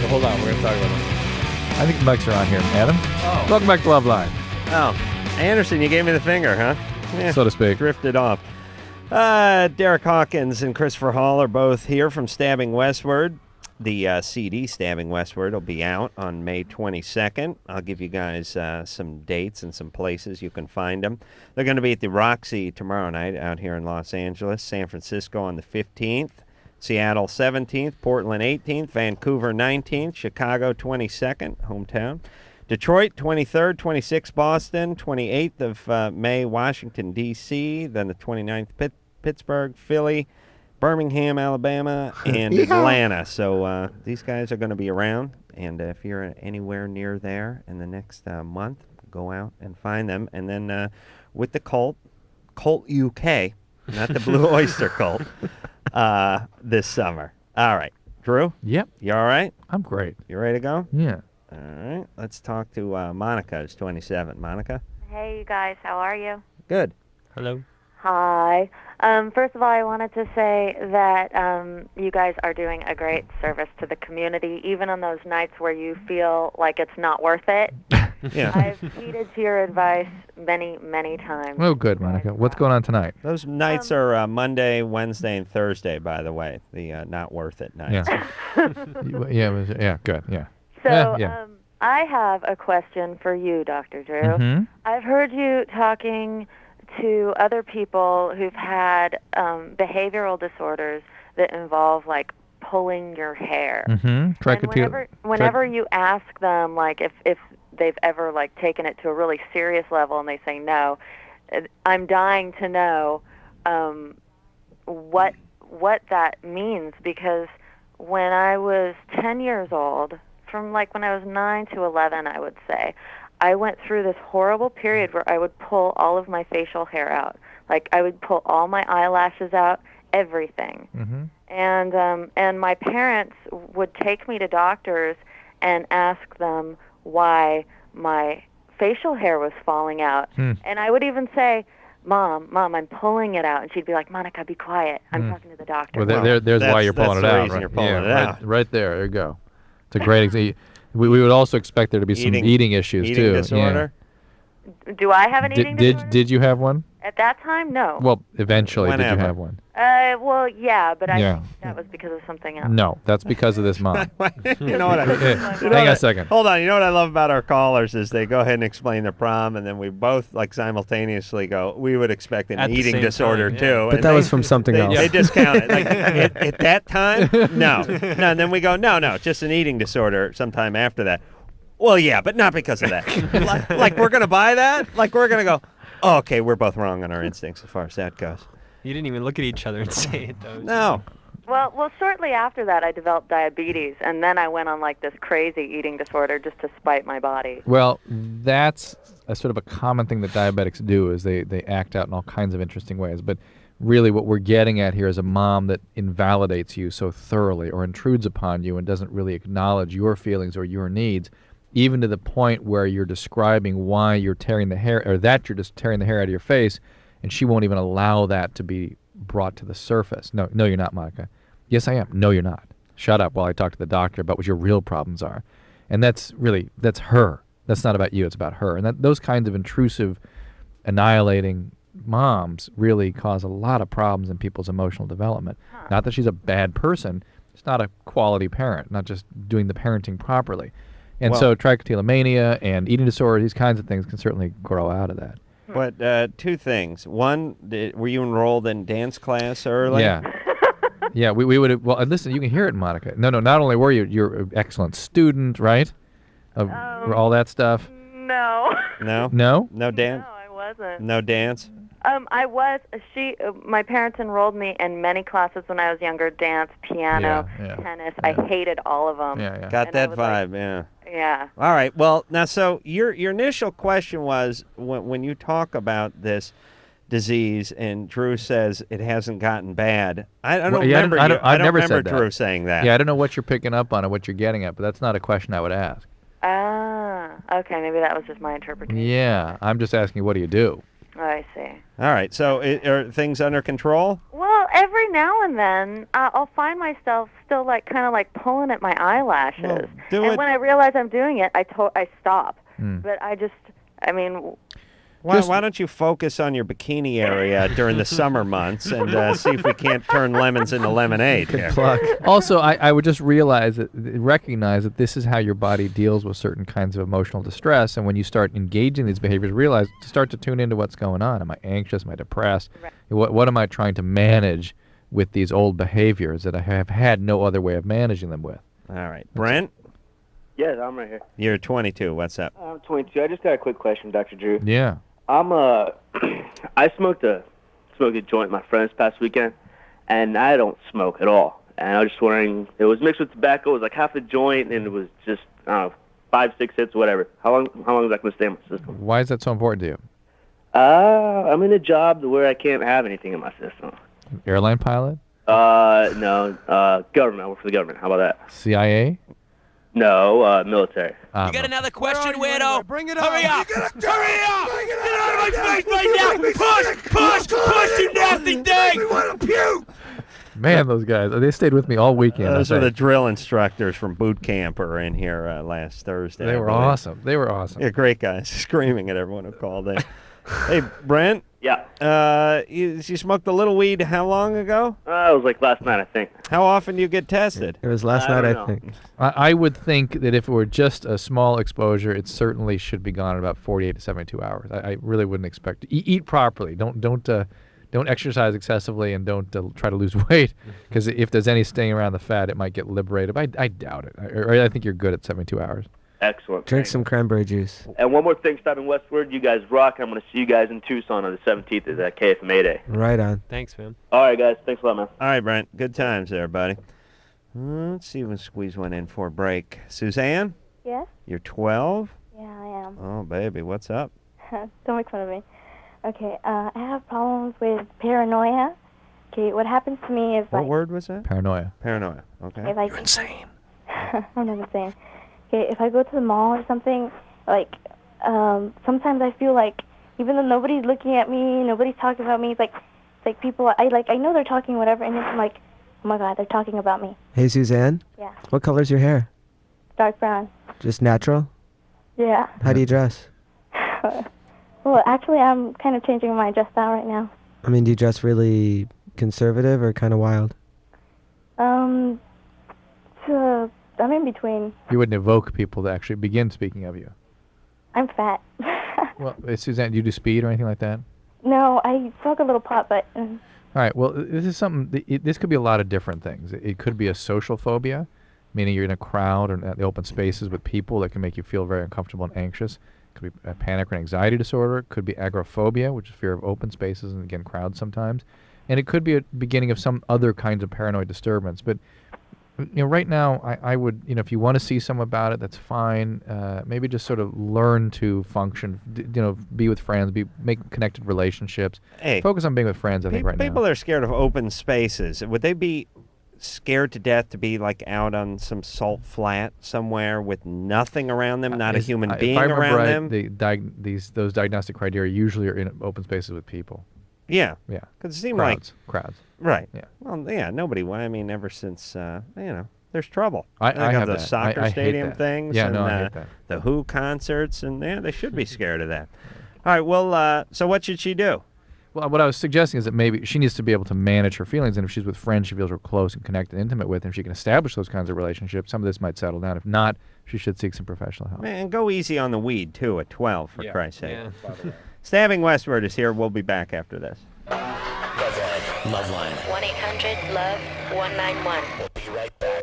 Hold on, we're going to talk about that. I think mics are on here. Adam? Welcome back to LoveLine. Oh, Anderson, you gave me the finger, huh? Yeah, So to speak. drifted off. Derek Hawkins and Christopher Hall are both here from Stabbing Westward. The CD, Stabbing Westward, will be out on May 22nd. I'll give you guys some dates and some places you can find them. They're going to be at the Roxy tomorrow night out here in Los Angeles, San Francisco on the 15th, Seattle 17th, Portland 18th, Vancouver 19th, Chicago 22nd, hometown, Detroit 23rd, 26th, Boston, 28th of May, Washington, D.C., then the 29th, Pittsburgh, Philly, Birmingham, Alabama, and Atlanta. So these guys are going to be around, and if you're anywhere near there in the next month, go out and find them. And then with the Cult UK, not the Blue Oyster Cult, this summer. All right. Drew? Yep. You all right? I'm great. You ready to go? Yeah. All right. Let's talk to Monica, who's 27. Monica? Hey, you guys. How are you? Good. Hello. Hi. First of all, I wanted to say that you guys are doing a great service to the community, even on those nights where you feel like it's not worth it. Yeah. I've heeded to your advice many, many times. Oh, good, Monica. What's going on tonight? Those nights are Monday, Wednesday, and Thursday, by the way. The not worth it nights. Yeah, good, yeah. So, yeah. I have a question for you, Dr. Drew. Mhm. I've heard you talking to other people who've had behavioral disorders that involve, like, pulling your hair. Mm-hmm. And whenever you ask them, like, if they've ever, like, taken it to a really serious level and they say no, I'm dying to know what that means, because when I was 10 years old, from like when I was 9 to 11, I would say, I went through this horrible period where I would pull all of my facial hair out. Like, I would pull all my eyelashes out, everything. Mm-hmm. And my parents would take me to doctors and ask them why my facial hair was falling out. And I would even say, Mom, I'm pulling it out. And she'd be like, Monica, be quiet. I'm talking to the doctor. Well, there's why you're pulling it out. Reason Right? you're pulling Yeah, it out. Right there. There you go. It's a great example. We would also expect there to be some eating issues too. Eating disorder? Do I have an eating disorder? Did you have one? At that time, no. Well, eventually, Whenever. did you have one? Well, yeah, but I Yeah. think that was because of something else. No, that's because of this mom. You know what Hang on a second. Hold on. You know what I love about our callers is they go ahead and explain their problem, and then we both like simultaneously go, we would expect an At the eating same disorder time, yeah. too. But And that they- was from something else. They discount it. Like at that time, no. And then we go, no, just an eating disorder sometime after that. Well, yeah, but not because of that. like we're going to buy that? Like we're going to go, Oh, okay, we're both wrong on our instincts as far as that goes. You didn't even look at each other and say it, though. No. Well, shortly after that, I developed diabetes, and then I went on like this crazy eating disorder just to spite my body. Well, that's a sort of a common thing that diabetics do is they act out in all kinds of interesting ways. But really what we're getting at here is a mom that invalidates you so thoroughly or intrudes upon you and doesn't really acknowledge your feelings or your needs, even to the point where you're describing why you're tearing the hair, or that you're just tearing the hair out of your face, and she won't even allow that to be brought to the surface. No, you're not, Monica. Yes, I am. No, you're not. Shut up while I talk to the doctor about what your real problems are. And that's her. That's not about you. It's about her. And those kinds of intrusive, annihilating moms really cause a lot of problems in people's emotional development. Not that she's a bad person. It's not a quality parent, not just doing the parenting properly. And so trichotillomania and eating disorder, these kinds of things can certainly grow out of that. But two things. One, were you enrolled in dance class early? Yeah. Yeah, we would have. Well, listen, you can hear it, Monica. No, not only were you're an excellent student, right? Of all that stuff. No. No? No dance? No, I wasn't. No dance? I was. My parents enrolled me in many classes when I was younger: dance, piano, tennis. I hated all of them. Got that vibe, yeah. Yeah. All right. Well, now, so your initial question was when you talk about this disease, and Drew says it hasn't gotten bad. I don't remember. I don't remember Drew saying that. Yeah, I don't know what you're picking up on or what you're getting at, but that's not a question I would ask. Okay, maybe that was just my interpretation. Yeah, I'm just asking, what do you do? Oh, I see. All right. So are things under control? Well, every now and then I'll find myself still kind of pulling at my eyelashes. Well, when I realize I'm doing it, I stop. Hmm. But Why don't you focus on your bikini area during the summer months and see if we can't turn lemons into lemonade? Good pluck. Also, I would just recognize that this is how your body deals with certain kinds of emotional distress, and when you start engaging these behaviors, start to tune into what's going on. Am I anxious? Am I depressed? Right. What am I trying to manage with these old behaviors that I have had no other way of managing them with? All right. Brent? Yes, I'm right here. You're 22. What's up? I'm 22. I just got a quick question, Dr. Drew. Yeah. I smoked a joint with my friends past weekend, and I don't smoke at all. And I was just wondering, it was mixed with tobacco. It was like half a joint, and it was just, 5, 6 hits, whatever. How long is that going to stay in my system? Why is that so important to you? I'm in a job where I can't have anything in my system. Airline pilot? No, government. I work for the government. How about that? CIA? No, military. You got another question, weirdo? Bring it up. Hurry up! Hurry up! Get out of my face right now! Push, you nasty thing! We want to puke! Man, those guys, they stayed with me all weekend. Those are the drill instructors from boot camp who were in here last Thursday. They were awesome. Yeah, great guys, screaming at everyone who called in. Hey, Brent? Yeah. You smoked a little weed how long ago? It was like last night, I think. How often do you get tested? It was last night, I think. I would think that if it were just a small exposure, it certainly should be gone in about 48 to 72 hours. I really wouldn't expect to eat properly. Don't exercise excessively, and don't try to lose weight, because if there's any staying around the fat, it might get liberated. But I doubt it. I think you're good at 72 hours. Excellent. Drink some cranberry juice. And one more thing, stop in Westward. You guys rock. I'm going to see you guys in Tucson on the 17th at that KFMA Day. Right on. Thanks, man. All right, guys. Thanks a lot, man. All right, Brent. Good times there, buddy. Let's see if we can squeeze one in for a break. Suzanne? Yes? You're 12? Yeah, I am. Oh, baby. What's up? Don't make fun of me. Okay, I have problems with paranoia. Okay, what happens to me is What word was that? Paranoia. Paranoia. Okay. You're insane. I'm not insane. Okay, if I go to the mall or something, sometimes I feel like even though nobody's looking at me, nobody's talking about me, it's like people, I know they're talking whatever, and I'm like, oh my God, they're talking about me. Hey, Suzanne? Yeah. What color's your hair? Dark brown. Just natural? Yeah. How do you dress? Well, actually, I'm kind of changing my dress style right now. I mean, do you dress really conservative or kind of wild? I'm in between. You wouldn't evoke people to actually begin speaking of you. I'm fat. Well, Suzanne, do you do speed or anything like that? No, I smoke a little pot, but... All right, well, this is something, this could be a lot of different things. It could be a social phobia, meaning you're in a crowd or in the open spaces with people that can make you feel very uncomfortable and anxious. Could be a panic or anxiety disorder. Could be agoraphobia, which is fear of open spaces and, again, crowds sometimes. And it could be a beginning of some other kinds of paranoid disturbance. But right now, I would, if you want to see someone about it, that's fine. Maybe just sort of learn to function, be with friends, make connected relationships. Hey, focus on being with friends, I think, right now. People are scared of open spaces. Would they be scared to death to be like out on some salt flat somewhere with nothing around them, not a human being around them? Those diagnostic criteria usually are in open spaces with people. Yeah. Yeah. Because it seemed like crowds. Right. Yeah. Well, yeah. Nobody. I mean, ever since there's trouble. I have the that. soccer I hate stadium that. things. Yeah. And, No, I hate that. The Who concerts, and they should be scared of that. All right. Well, so what should she do? Well, what I was suggesting is that maybe she needs to be able to manage her feelings, and if she's with friends she feels real close and connected and intimate with, and if she can establish those kinds of relationships, some of this might settle down. If not, she should seek some professional help. Man, go easy on the weed, too, at 12, for Christ's sake. Yeah. Stabbing Westward is here. We'll be back after this. LoveLine. 1-800-LOVE-191. We'll be right back.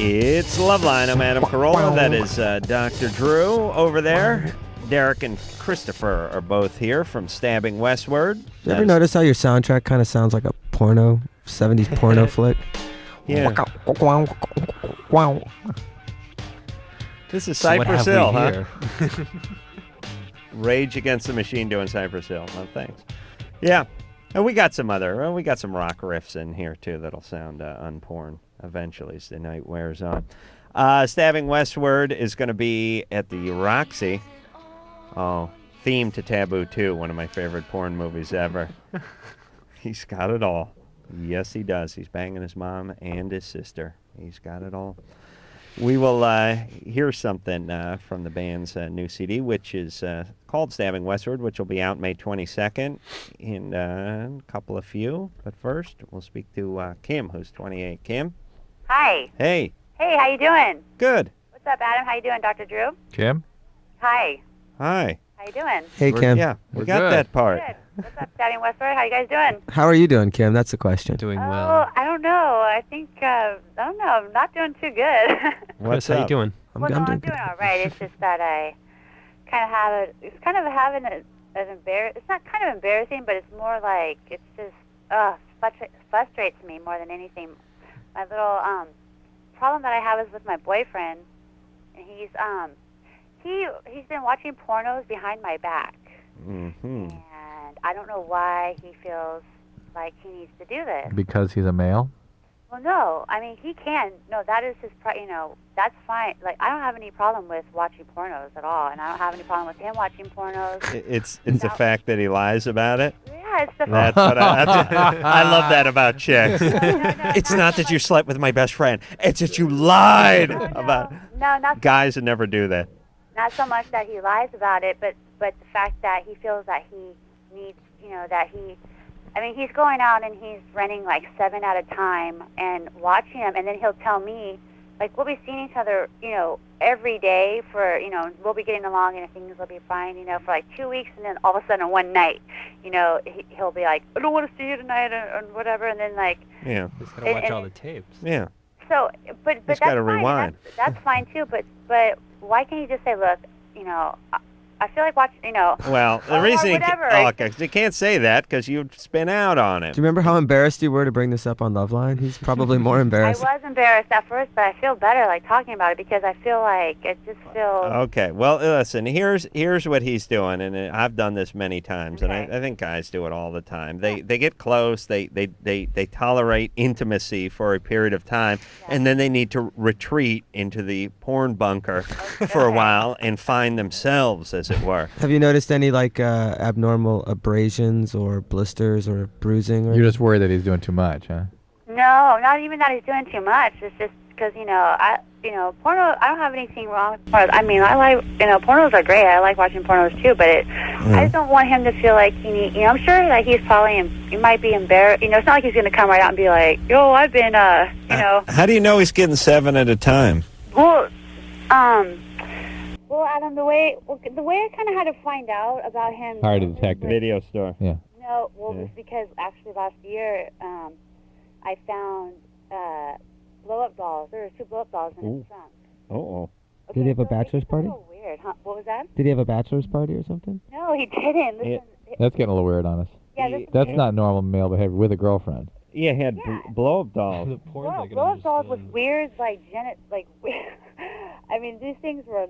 It's LoveLine. I'm Adam Carolla. That is Dr. Drew over there. Derek and Christopher are both here from Stabbing Westward. You ever notice how your soundtrack kind of sounds like a 70s porno flick? Yeah. This is So what Cypress have Hill, we huh? here? Rage Against the Machine doing Cypress Hill. No thanks. Yeah. And we got some rock riffs in here, too, that'll sound unporn eventually as the night wears on. Stabbing Westward is going to be at the Roxy. Oh, theme to Taboo 2, one of my favorite porn movies ever. He's got it all. Yes, he does. He's banging his mom and his sister. He's got it all. We will hear something from the band's new CD, which is called Stabbing Westward, which will be out May 22nd in a couple of few. But first, we'll speak to Kim, who's 28. Kim? Hi. Hey. Hey, how you doing? Good. What's up, Adam? How you doing, Dr. Drew? Kim? Hi. Hi. How you doing? Hey, Kim. Yeah, we got good. that part. Good. What's up, Stabbing Westward? How you guys doing? How are you doing, Kim? That's the question. Doing Oh, well. I don't know. I think I don't know. I'm not doing too good. What's How you up? doing? I'm doing all right. It's just that I kind of have it. It's kind of having an It's not kind of embarrassing, but it's more like it's just frustrates me more than anything. My little problem that I have is with my boyfriend, and he's been watching pornos behind my back, Mm-hmm. and I don't know why he feels like he needs to do this. Because he's a male? Well, no. I mean, he can. No, that is his. That's fine. Like, I don't have any problem with watching pornos at all, and I don't have any problem with him watching pornos. It's the fact that he lies about it. Yeah, it's the That's what I love that about chicks. It's not that you slept with my best friend. It's that you lied about. No, not Guys would never do that. not so much that he lies about it, but the fact that he feels that he needs, he's going out and he's renting like 7 at a time and watching them, and then he'll tell me, like, we'll be seeing each other, every day for, we'll be getting along and things will be fine, for like 2 weeks, and then all of a sudden one night, he'll be like, I don't want to see you tonight or whatever, and then like. Yeah. He's gotta watch all the tapes. Yeah. So, but He's that's gotta fine. rewind. That's fine too. But why can't you just say, look, I feel like watching, Well, the or reason whatever. you can't say that because you'd spin out on him. Do you remember how embarrassed you were to bring this up on LoveLine? He's probably more I embarrassed. was embarrassed at first, but I feel better like talking about it because I feel like it just feels. Okay. Well, listen. Here's what he's doing, and I've done this many times, and I think guys do it all the time. They get close. They tolerate intimacy for a period of time, and then they need to retreat into the porn bunker for a while and find themselves, as it were. Have you noticed any abnormal abrasions or blisters or bruising? Or You're just worried that he's doing too much, huh? No, No, not even that he's doing too much. It's just because, porno, I don't have anything wrong with pornos. I mean, I like, pornos are great. I like watching pornos too, but I just don't want him to feel like I'm sure that he's probably, he might be embarrassed. It's not like he's going to come right out and be like, yo, I've been, How do you know he's getting 7 at a time? Well, Adam, the way I kind of had to find out about him. Hired a detective. Video store. Yeah. No, well, it was because actually last year, I found blow-up dolls. There were 2 blow-up dolls in his trunk. Oh. Did he have a bachelor's party? So weird, huh? What was that? Did he have a bachelor's party or something? No, he didn't. Listen, That's getting a little weird on us. Yeah, That's not normal male behavior with a girlfriend. Yeah, he had blow-up dolls. blow-up dolls with weird, I mean, these things were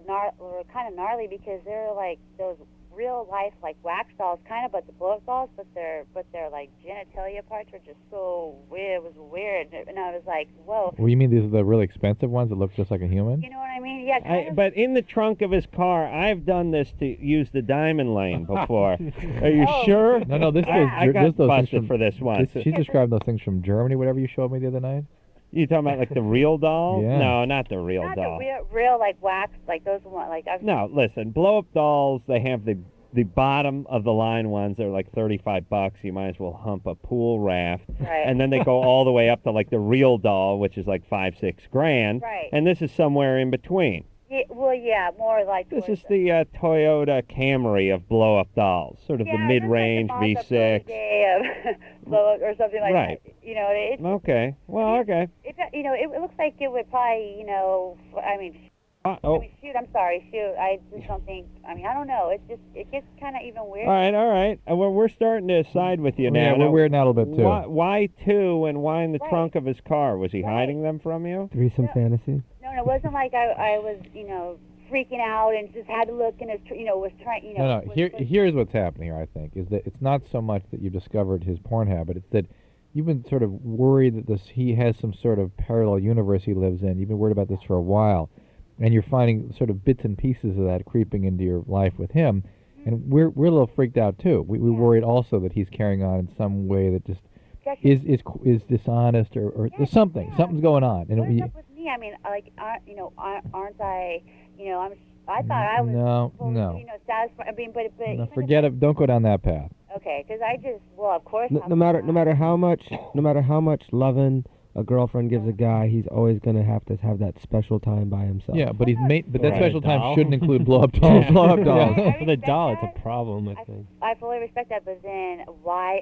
kind of gnarly because they're like those real life wax dolls, kind of, but the blow-up dolls, but their like genitalia parts were just so weird. It was weird, and I was like, whoa. Well, you mean these are the really expensive ones that look just like a human? You know what I mean? Yeah. Kind of. But in the trunk of his car, I've done this to use the diamond lane before. Are you sure? No, this is I got those busted things for this once. She described those things from Germany, whatever you showed me the other night. You talking about like the real doll? Yeah. No, not the real Not doll. the real like wax, like those ones. Like No, listen, blow-up dolls, they have the bottom of the line ones. They're like $35. You might as well hump a pool raft. Right. And then they go all the way up to like the real doll, which is like $5-6 grand. Right. And this is somewhere in between. Yeah, well, yeah, more like. This is the Toyota Camry of blow-up dolls, sort of the mid-range V6. Blow up or something like Right. that. It's Okay. Well, okay. it looks like it would probably, I mean, shoot, I'm sorry, I just don't think, I don't know, it gets kind of even weird. All right. Well, we're starting to side with you now. Yeah, we're weird now a little bit too. Why 2 and why in the trunk of his car? Was he hiding them from you? Threesome fantasy? No, it wasn't like I was, freaking out and just had to look in his, was trying, No. Here's what's happening here, I think, is that it's not so much that you discovered his porn habit, it's that you've been sort of worried that he has some sort of parallel universe he lives in. You've been worried about this for a while. And you're finding sort of bits and pieces of that creeping into your life with him. And we're a little freaked out, too. We're worried also that he's carrying on in some way that just is dishonest or there's something. Something's going on. And what's up with me? I mean, like, aren't I, I thought I was satisfied. I mean, but no, forget it. Don't go down that path. Okay, because of course. No matter how much loving a girlfriend gives a guy, he's always going to have that special time by himself. Yeah, but that special time shouldn't include blow-up dolls. Blow-up dolls. For the doll, it's a problem, I think. I fully respect that, but then why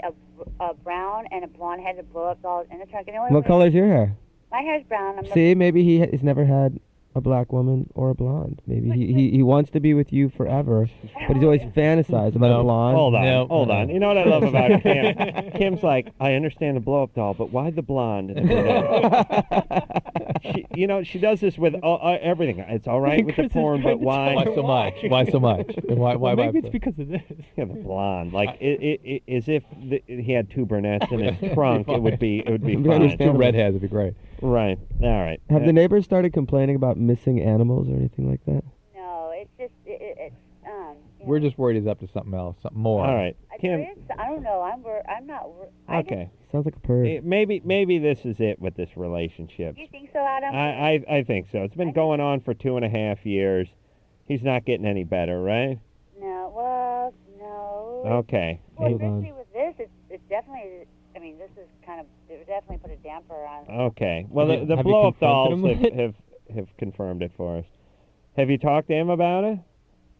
a brown and a blonde-headed blow-up doll in the trunk? What color's your hair? My hair's brown. See, maybe he's never had a black woman or a blonde. Maybe he wants to be with you forever, but he's always fantasized about a blonde. Hold on. You know what I love about Kim? Kim's like, I understand the blow-up doll, but why the blonde? She does this with everything. It's all right with the porn, but why? Why so much? Why so much? Why? Maybe it's because of this. Yeah, the blonde. Like, as if he had 2 brunettes in his trunk, it would be fine. 2 redheads would be great. Right. All right. Have the neighbors started complaining about missing animals or anything like that? No, it's just We're just worried he's up to something else, something more. All right, Kim. I don't know. I'm not. Okay. Sounds like a perv. Maybe this is it with this relationship. Do you think so, Adam? I think so. It's been going on for 2.5 years. He's not getting any better, right? No. Well, no. Okay. Well, especially with this, it's definitely. I mean, this is kind of. It would definitely put a damper on. Okay. Well, the blow-up dolls have confirmed it for us. Have you talked to him about it?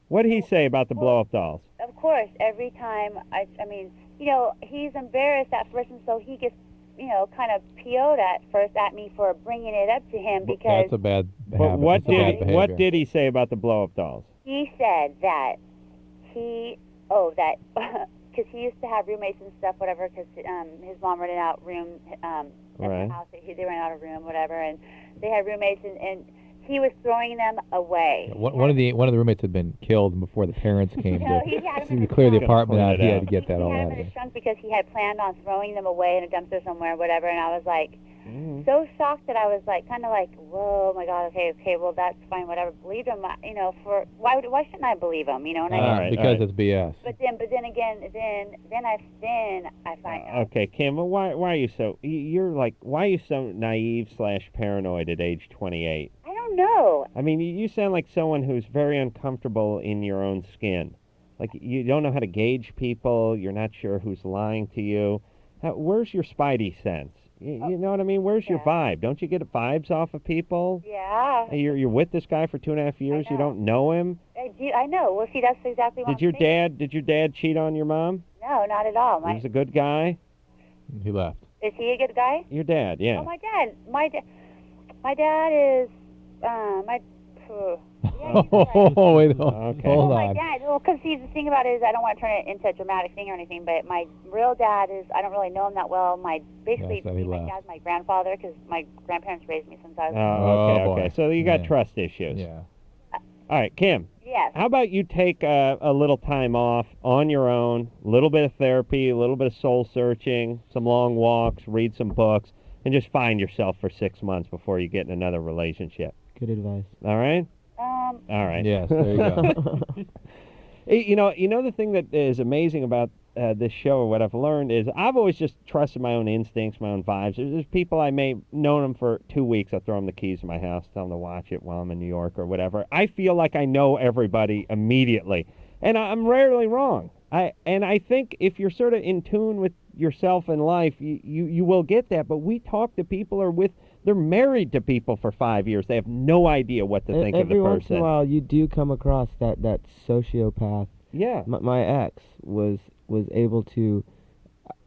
What did he say about the blow-up dolls? Of course, every time I mean, he's embarrassed at first, and so he gets, kind of PO'd at first at me for bringing it up to him because. That's a bad habit. But what did he say about the blow-up dolls? He said that because he used to have roommates and stuff, whatever, because his mom rented out room at the house. They rented out a room, whatever, and they had roommates, and he was throwing them away. One of the roommates had been killed before the parents came to clear the apartment out. He had to get that all out. He had him in his trunk because he had planned on throwing them away in a dumpster somewhere, whatever. And I was like, so shocked that I was like, kind of like, whoa, my God, okay, well that's fine, whatever. Believed him, you know. For why shouldn't I believe him? You know, and Because it's BS. But then again, then I find out. Okay, Kim, well, why are you so? You're like, why are you so naive / paranoid at age 28? I don't know. I mean, you sound like someone who's very uncomfortable in your own skin. Like you don't know how to gauge people. You're not sure who's lying to you. Where's your spidey sense? You know what I mean? Where's your vibe? Don't you get vibes off of people? Yeah. You're with this guy for 2.5 years. You don't know him. I know. Well, see, that's exactly what Did your dad cheat on your mom? No, not at all. He was a good guy. He left. Is he a good guy? Your dad, yeah. Oh, my dad is my. Oh, wait, hold My on. dad. Well, because see, the thing about it is, I don't want to turn it into a dramatic thing or anything, but my real dad is, I don't really know him that well. Basically, my dad's my grandfather, because my grandparents raised me since I was. Oh, okay. So you got trust issues. Yeah. All right, Kim. Yes. How about you take a little time off on your own, a little bit of therapy, a little bit of soul searching, some long walks, read some books, and just find yourself for 6 months before you get in another relationship. Good advice. All right? All right. Yes, there you go. You know the thing that is amazing about this show, or what I've learned, is I've always just trusted my own instincts, my own vibes. There's people I may known them for 2 weeks. I throw them the keys to my house, tell them to watch it while I'm in New York or whatever. I feel like I know everybody immediately, and I'm rarely wrong. I think if you're sort of in tune with yourself in life, you will get that. But we talk to people they're married to people for 5 years. They have no idea what to think of the person. Every once in a while, you do come across that sociopath. Yeah. My ex was able to.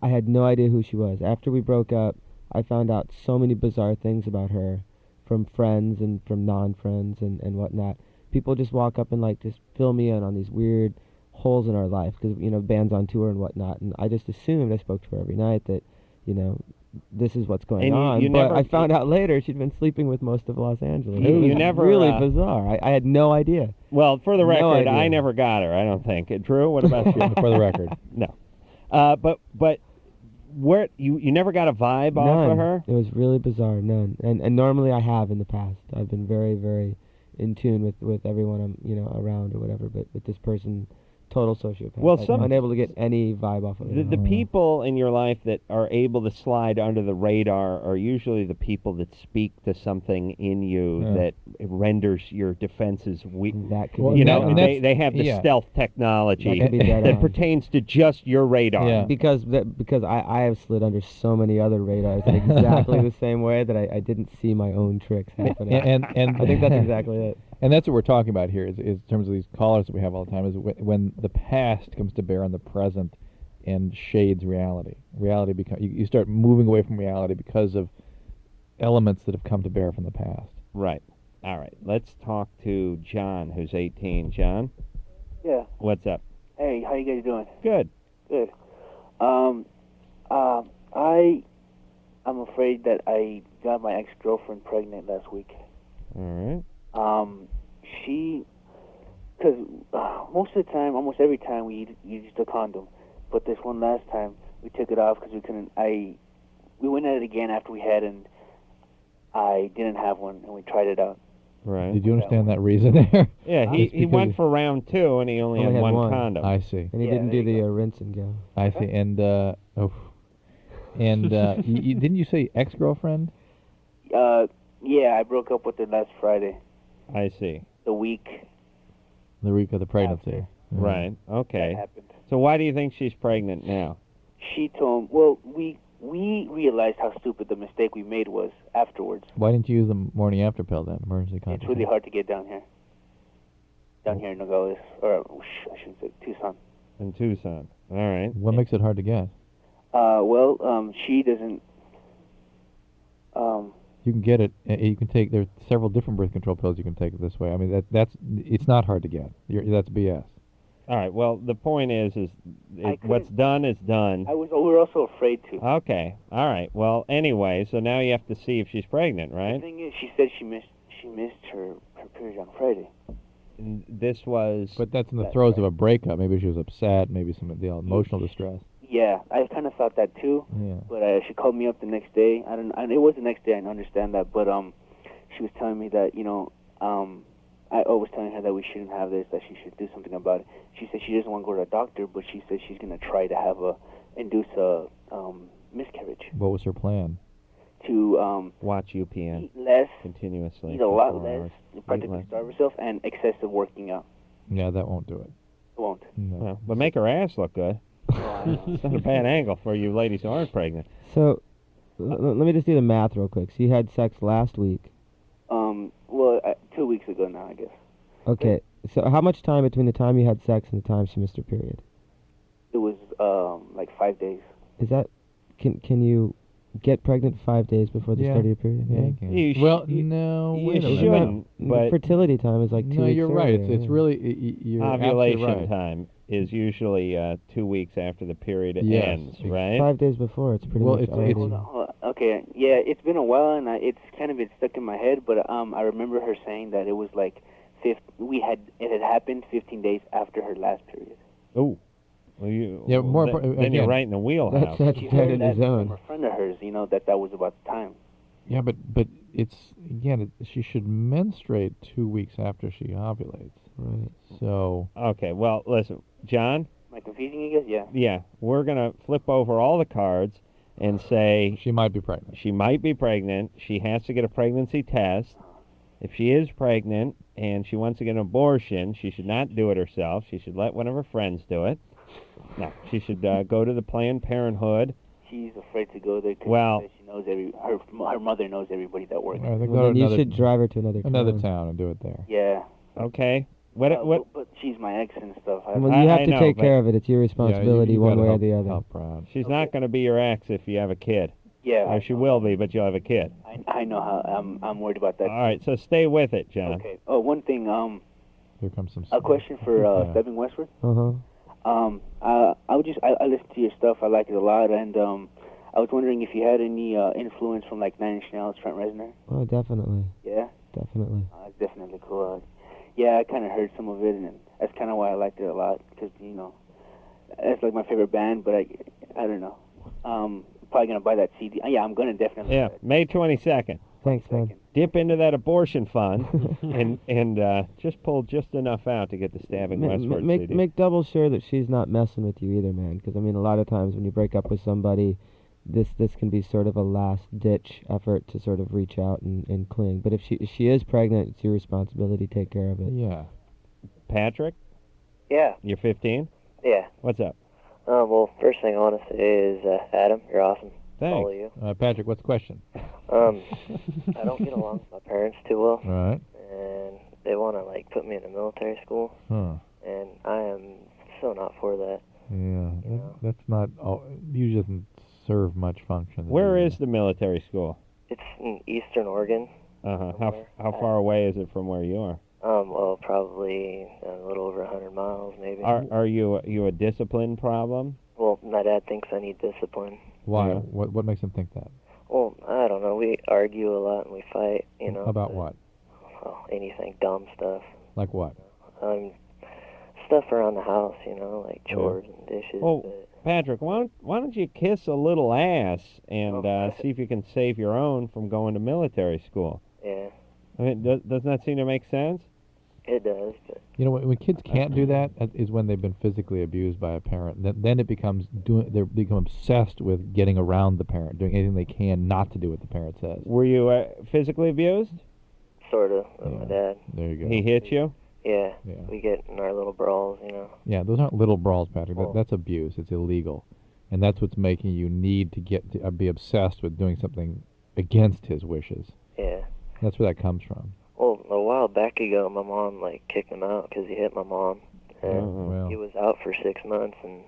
I had no idea who she was. After we broke up, I found out so many bizarre things about her, from friends and from non-friends and whatnot. People just walk up and like just fill me in on these weird holes in our life because bands on tour and whatnot. And I just assumed, I spoke to her every night, that this is what's going on. But I found out later she'd been sleeping with most of Los Angeles. It was really bizarre. I had no idea. Well, for the record, idea. I never got her, I don't think. Drew, what about you? For the record. No. But where you never got a vibe off of her? It was really bizarre. None. And normally I have in the past. I've been very, very in tune with everyone I'm around or whatever. But with this person, total sociopath. Well, I'm unable to get any vibe off of it. The people in your life that are able to slide under the radar are usually the people that speak to something in you that renders your defenses weak. That could be they have the stealth technology that pertains to just your radar. Yeah. Because I have slid under so many other radars in exactly the same way that I didn't see my own tricks happening. And I think that's exactly it. And that's what we're talking about here, is in terms of these callers that we have all the time, is when the past comes to bear on the present and shades reality. Reality you start moving away from reality because of elements that have come to bear from the past. Right. All right. Let's talk to John, who's 18. John? Yeah. What's up? Hey, how you guys doing? Good. Good. I'm afraid that I got my ex-girlfriend pregnant last week. All right. Because most of the time, almost every time, we used a condom. But this one last time, we took it off because we couldn't. We went at it again after we had, and I didn't have one, and we tried it out. Right. Did you understand that reason there? Yeah, he went for round 2, and he only had one condom. I see. And he didn't do the rinse and go. I see. And didn't you say ex-girlfriend? Yeah, I broke up with her last Friday. I see. The week of the pregnancy. Right. Okay. That happened. So why do you think she's pregnant now? She told him, well, we realized how stupid the mistake we made was afterwards. Why didn't you use the morning after pill then? Emergency contraception. It's really hard to get down here. Down here in Nogales, or I shouldn't say Tucson. In Tucson. All right. What makes it hard to get? She doesn't. You can get it. You can take. There's several different birth control pills you can take this way. I mean, it's not hard to get. That's BS. All right. Well, the point is what's done is done. We were also afraid to. Okay. All right. Well, anyway, so now you have to see if she's pregnant, right? The thing is, she said she missed her period on Friday. And this was. But that's in the throes of a breakup. Maybe she was upset. Maybe some of the emotional distress. Yeah, I kind of thought that too. Yeah. But she called me up the next day. I don't. It was the next day. I understand that, but she was telling me that I was telling her that we shouldn't have this, that she should do something about it. She said she doesn't want to go to a doctor, but she said she's gonna try to induce a miscarriage. What was her plan? To watch UPN eat less, continuously. eat a lot for 4 less, hours. practically less. starve herself, and excessive working out. Yeah, that won't do it. It won't. No. Well, but make her ass look good. It's not a bad angle for you ladies who aren't pregnant. So, let me just do the math real quick. So you had sex last week. Well, 2 weeks ago now, I guess. Okay. So how much time between the time you had sex and the time she missed her period? It was like 5 days. Is that can you get pregnant 5 days before the Yeah. start of your period? Yeah, you can. Well, no, you wait a minute. shouldn't, but fertility time is like 2 No, weeks you're right. earlier, It's yeah. really you're absolutely ovulation right. time is usually 2 weeks after the period Yes. ends, right? 5 days before, it's pretty Well, much it's- already. Hold on. Okay, yeah, it's been a while, and it's kind of been stuck in my head. But I remember her saying that it was like it had happened 15 days after her last period. Oh, well, you. Yeah, more then, impor- then you're again, right in the wheelhouse. That's She dead heard in that the zone. from a friend of hers, that was about the time. Yeah, but it's again, she should menstruate 2 weeks after she ovulates. Right. So Okay, well, listen, John. Am I confusing you guys? Yeah. Yeah, we're gonna flip over all the cards and say she might be pregnant. she might be pregnant. She has to get a pregnancy test. If she is pregnant and she wants to get an abortion, she should not do it herself. She should let one of her friends do it. No, she should go to the Planned Parenthood. She's afraid to go there because Well- she knows her mother knows everybody that works. Well, Well, then you should drive her to another town and do it there. Yeah. Okay. What? But she's my ex and stuff. Well, you have I to know, take but- care of it. It's your responsibility, one way or the other. Help her out. She's not going to be your ex if you have a kid. Yeah. Or she will be, but you'll have a kid. I know how I'm worried about that. All right, so stay with it, John. Okay. Oh, one thing. Here comes some. A question for Yeah. Stepping Westward. Uh-huh. I listen to your stuff. I like it a lot, and I was wondering if you had any influence from like Nine Inch Nails, Trent Reznor. Oh, definitely. Yeah. Definitely. It's definitely cool. Yeah, I kind of heard some of it, and that's kind of why I liked it a lot. Because that's like my favorite band. But I don't know. Probably gonna buy that CD. Yeah, I'm gonna definitely. Yeah, May 22nd. Thanks, man. Dip into that abortion fund and just pull just enough out to get the Stabbing Westward CD. Make double sure that she's not messing with you either, man. Because I mean, a lot of times when you break up with somebody, this can be sort of a last ditch effort to sort of reach out and cling. But if she is pregnant, it's your responsibility to take care of it. Yeah. Patrick, Yeah, you're 15. yeah. What's up? Well, first thing I want to say is, Adam, you're awesome. Follow you. Patrick, what's the question? I don't get along with my parents too well. All right. And they want to, put me in a military school. Huh. And I am so not for that. Yeah, that's not. Usually doesn't serve much function. Where is the military school? It's in Eastern Oregon. Uh-huh. How far away is it from where you are? Well, probably a little over 100 miles, maybe. Are you a discipline problem? Well, my dad thinks I need discipline. Why? Yeah. What makes him think that? Well, I don't know. We argue a lot and we fight, About what? Well, anything, dumb stuff. Like what? Stuff around the house, like chores and dishes. Oh, but Patrick, why don't you kiss a little ass and see if you can save your own from going to military school? Yeah, Oh. I mean, doesn't that seem to make sense? it does, but You know, when kids can't do that is when they've been physically abused by a parent. Then it becomes they become obsessed with getting around the parent, doing anything they can not to do what the parent says. Were you physically abused? sort of. With my dad. There you go. He hit you? Yeah, Yeah. we get in our little brawls, Yeah, those aren't little brawls, Patrick. Oh. That's abuse. It's illegal, and that's what's making you need to be obsessed with doing something against his wishes. Yeah. That's where that comes from. Well, a while back ago, my mom kicked him out because he hit my mom, and Oh, well. he was out for 6 months, and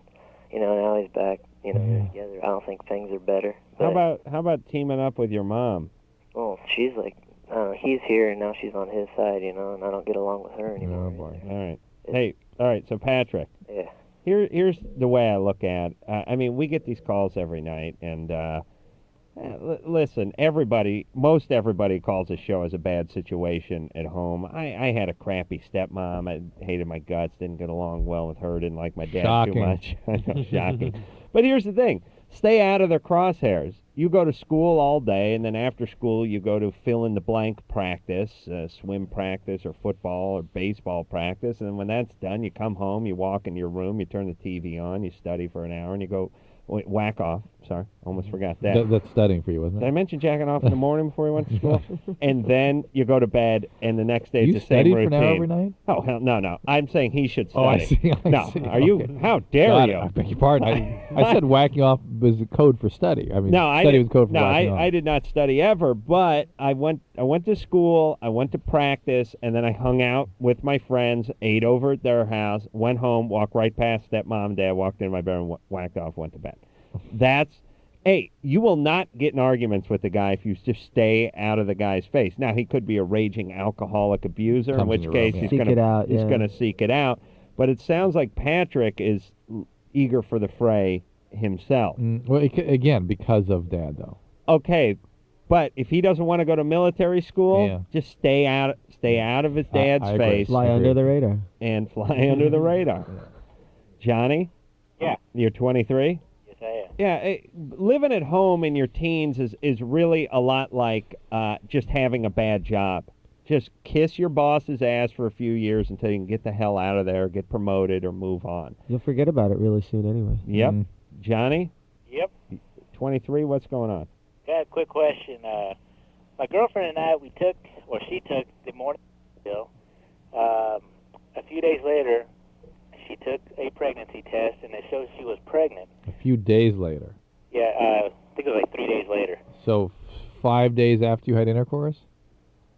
now he's back, they're together. I don't think things are better. But, How about teaming up with your mom? well, she's he's here and now she's on his side, and I don't get along with her anymore. Oh boy. All right. Hey, all right. So Patrick, Yeah. here's the way I look at. I mean, we get these calls every night, and listen, most everybody calls the show as a bad situation at home. I had a crappy stepmom. I hated my guts. Didn't get along well with her. Didn't like my dad Shocking. too much. I know, shocking. But here's the thing. Stay out of their crosshairs. You go to school all day, and then after school you go to fill-in-the-blank practice, swim practice or football or baseball practice, and when that's done, you come home, you walk in your room, you turn the TV on, you study for an hour, and you go whack off. Sorry, almost forgot that. That's studying for you, wasn't Did it? I mention jacking off in the morning before we went to school? And then you go to bed, and the next day You it's the same studied routine. for an hour every night? Oh, hell, no. I'm saying he should study. Oh, I see. No, are Okay. you? How dare Got you? it. I beg your pardon. I said whacking off was a code for study. I mean, study was code for whacking off. I did not study ever, but I went to school, I went to practice, and then I hung out with my friends, ate over at their house, went home, walked right past stepmom and dad, walked into my bedroom, whacked off, went to bed. Hey, you will not get in arguments with the guy if you just stay out of the guy's face. Now, he could be a raging alcoholic abuser, in which case he's going to seek it out. But it sounds like Patrick is eager for the fray himself. Well, again, because of Dad, though. Okay, but if he doesn't want to go to military school, just stay out of his dad's I agree. face. Fly under the radar. And fly under the radar. Johnny? Yeah. You're 23? Yes, I am. Yeah, living at home in your teens is really a lot like just having a bad job. Just kiss your boss's ass for a few years until you can get the hell out of there, get promoted, or move on. You'll forget about it really soon anyway. Yep. Johnny? Yep. 23, what's going on? Got a quick question. My girlfriend and I, she took the morning pill. A few days later, she took a pregnancy test, and it showed she was pregnant. A few days later. Yeah, I think it was like 3 days later. So 5 days after you had intercourse?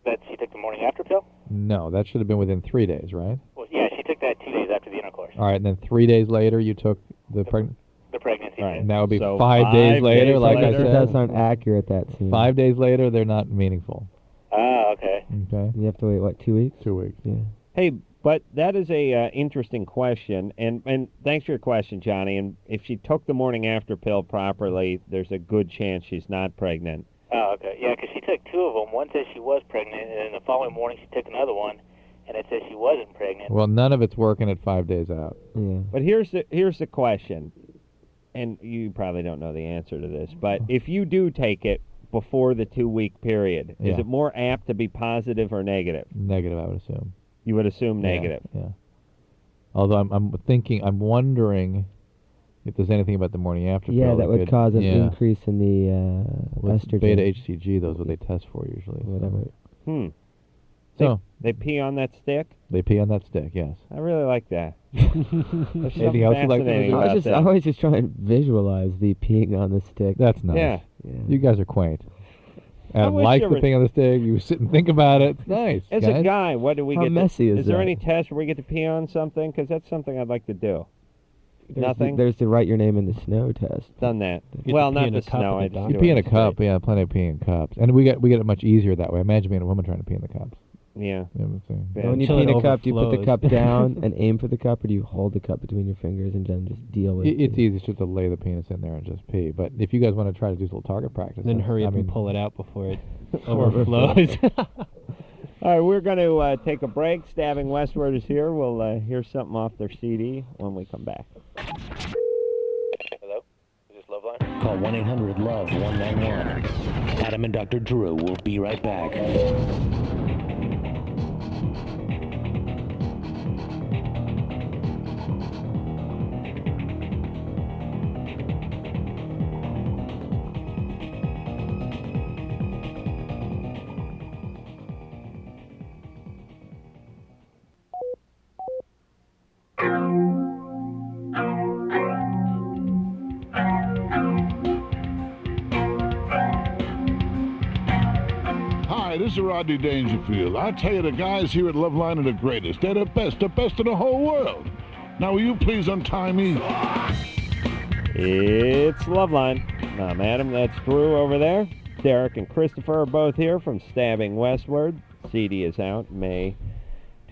That she took the morning after pill? No, that should have been within 3 days, right? Well, yeah, she took that 2 days after the intercourse. All right, and then 3 days later you took the pregnancy. The pregnancy test. And that would be So 5 days later, like I said. That's not accurate, that seems. 5 days later, they're not meaningful. Ah, okay. Okay. You have to wait, what, 2 weeks? 2 weeks. Yeah. Hey, but that is a interesting question, and thanks for your question, Johnny. And if she took the morning after pill properly, there's a good chance she's not pregnant. Oh, okay. Yeah, because she took two of them. One says she was pregnant, and then the following morning she took another one, and it says she wasn't pregnant. Well, none of it's working at 5 days out. Yeah. But here's the question, and you probably don't know the answer to this, but if you do take it before the 2 week period, is Yeah. it more apt to be positive or negative? Negative, I would assume. You would assume negative. Yeah. Although I'm wondering if there's anything about the morning after pill. Yeah, that would could- cause an yeah. increase in the With estrogen. beta HCG, those are what they test for usually. Whatever. So They pee on that stick? they pee on that stick, yes. I really like that. There's Anything something else you'd like to fascinating do? about that. I always just try and visualize the peeing on the stick. That's nice. Yeah. You guys are quaint. And wish like there the was- thing on the stick, you sit and think about it. It's nice. As guys. a guy, what do we How get? messy is there that? any test where we get to pee on something? Because that's something I'd like to do. Nothing. There's the write your name in the snow test. Done that. You get Well, to pee not in the a cup snow. at I the just doctor. do You pee in it a cup, straight. yeah, plenty of pee in cups. And we get it much easier that way. Imagine being a woman trying to pee in the cups. Yeah. You know what I'm saying? Yeah. When you Until pee in it a cup, do you put the overflows. cup down and aim for the cup, or do you hold the cup between your fingers and then just deal with It's easy just to lay the penis in there and just pee. But if you guys want to try to do a little target practice, Then hurry up I mean, and pull it out before it overflows. All right, we're going to take a break. Stabbing Westward is here. We'll hear something off their CD when we come back. Hello? Is this LoveLine? Call 1-800-LOVE-191. Adam and Dr. Drew will be right back. Hi, this is Rodney Dangerfield. I tell you, the guys here at LoveLine are the greatest. They're the best in the whole world. Now, will you please untie me? It's LoveLine. I'm Adam. That's Drew over there. Derek and Christopher are both here from Stabbing Westward. CD is out May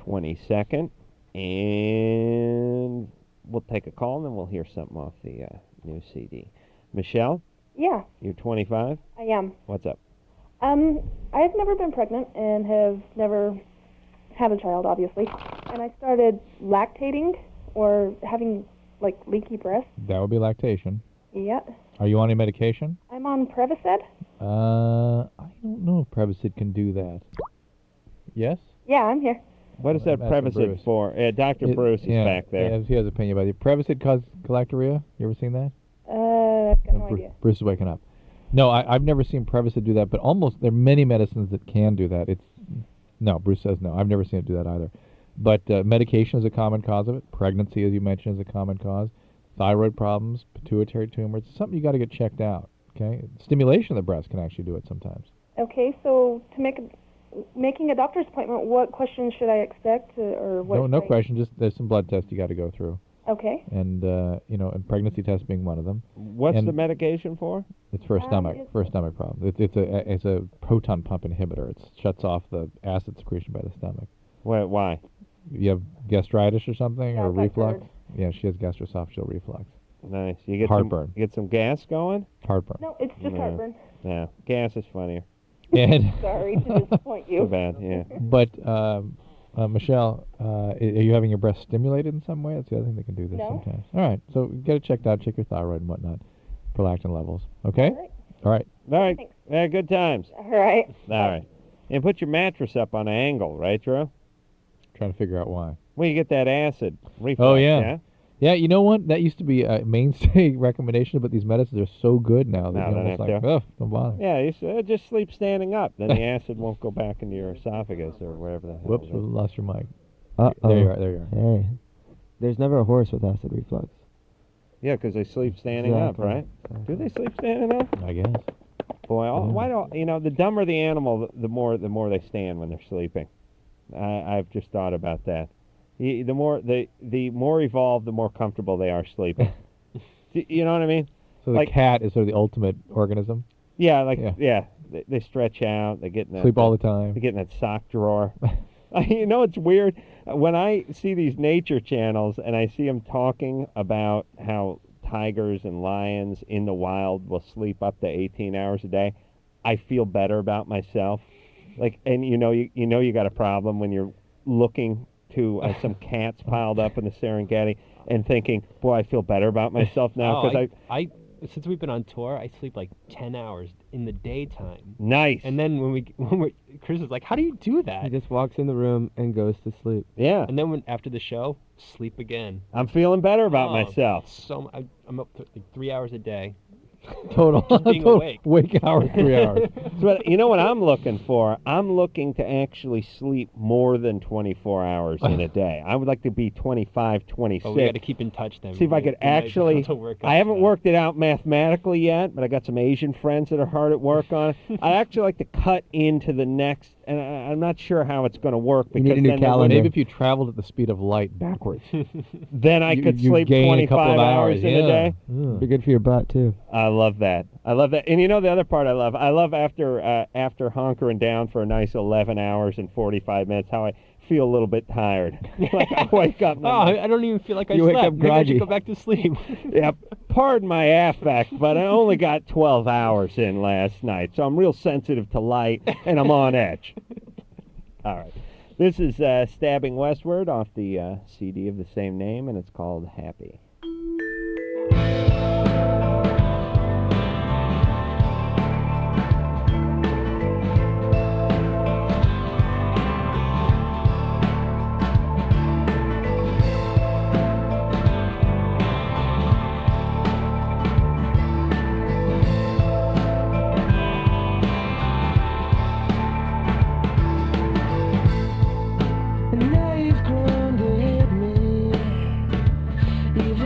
22nd. And we'll take a call, and then we'll hear something off the new CD. Michelle, Yeah, you're 25. I am. What's up? I've never been pregnant and have never had a child, obviously. And I started lactating or having, like, leaky breasts. that would be lactation. Yeah. Are you on any medication? I'm on Prevacid. I don't know if Prevacid can do that. Yes? Yeah, I'm here. What is that Master Prevacid Bruce. for? Dr. Bruce is back there. Yeah, he has an opinion about it. Prevacid cause galactorrhea? You ever seen that? I've got no idea. Bruce is waking up. No, I've never seen Prevacid do that, but there are many medicines that can do that. No, Bruce says no. I've never seen it do that either. But medication is a common cause of it. Pregnancy, as you mentioned, is a common cause. Thyroid problems, pituitary tumor. It's something you got to get checked out. Okay, stimulation of the breast can actually do it sometimes. Okay, so to making a doctor's appointment, what questions should I expect, or what? No question. Just there's some blood tests you got to go through. Okay. And and pregnancy test being one of them. What's the medication for? It's for stomach problem. It's a proton pump inhibitor. It shuts off the acid secretion by the stomach. Why? You have gastritis or something, or I've reflux? heard. Yeah, she has gastroesophageal reflux. Nice. You get heartburn. You get some gas going? Heartburn. No, it's just heartburn. Yeah, gas is funnier. And Sorry to disappoint you. Too bad. Yeah. But Michelle, are you having your breast stimulated in some way? That's the other thing that can do this No. sometimes. All right, so get it checked out. Check your thyroid and whatnot, prolactin levels. Okay. All right. All right. Yeah, good times. All right. All right. And put your mattress up on an angle, right, Drew? Trying to figure out why. Well, you get that acid reflux. Oh yeah. Yeah, you know what? That used to be a mainstay recommendation, but these medicines are so good now that No, you're don't almost have like, to. don't bother. Yeah, you just sleep standing up. Then the acid won't go back into your esophagus or wherever the hell. Whoops, it we is. lost your mic. Uh-oh. There you are. There you are. Hey, there's never a horse with acid reflux. Yeah, because they sleep standing up, Exactly. right? Do they sleep standing up? I guess. Boy, why don't the dumber the animal, the more they stand when they're sleeping. I've just thought about that. The more evolved, the more comfortable they are sleeping. You know what I mean? So the cat is sort of the ultimate organism. Yeah, they stretch out. They get in Sleep all the time. They get in that sock drawer. You know, it's weird when I see these nature channels and I see them talking about how tigers and lions in the wild will sleep up to 18 hours a day. I feel better about myself. And you got a problem when you're looking to some cats piled up in the Serengeti and thinking, boy, I feel better about myself now because I since we've been on tour, I sleep like 10 hours in the daytime. Nice. And then when Chris is like, "How do you do that?" He just walks in the room and goes to sleep. Yeah. And then after the show, sleep again. I'm feeling better about myself. So I'm up to like 3 hours a day. Total. Just being total awake. Wake hours, 3 hours. So, you know what I'm looking for? I'm looking to actually sleep more than 24 hours in a day. I would like to be 25, 26. Oh, we got to keep in touch then. See if I could actually. I haven't worked it out mathematically yet, but I got some Asian friends that are hard at work on it. I actually like to cut into the next, and I'm not sure how it's going to work. You need a new then calendar. Maybe if you traveled at the speed of light backwards. then I could you sleep gain a 25 couple of hours in a day. Be good for your butt too. I love that. And you know the other part I love after hunkering down for a nice 11 hours and 45 minutes, how I feel a little bit tired. Like I wake up. I don't even feel like I You slept. wake up Maybe I groggy. should go back to sleep. Yeah, pardon my affect, but I only got 12 hours in last night, so I'm real sensitive to light, and I'm on edge. All right. This is Stabbing Westward off the CD of the same name, and it's called Happy. And now you've grown to hate me, even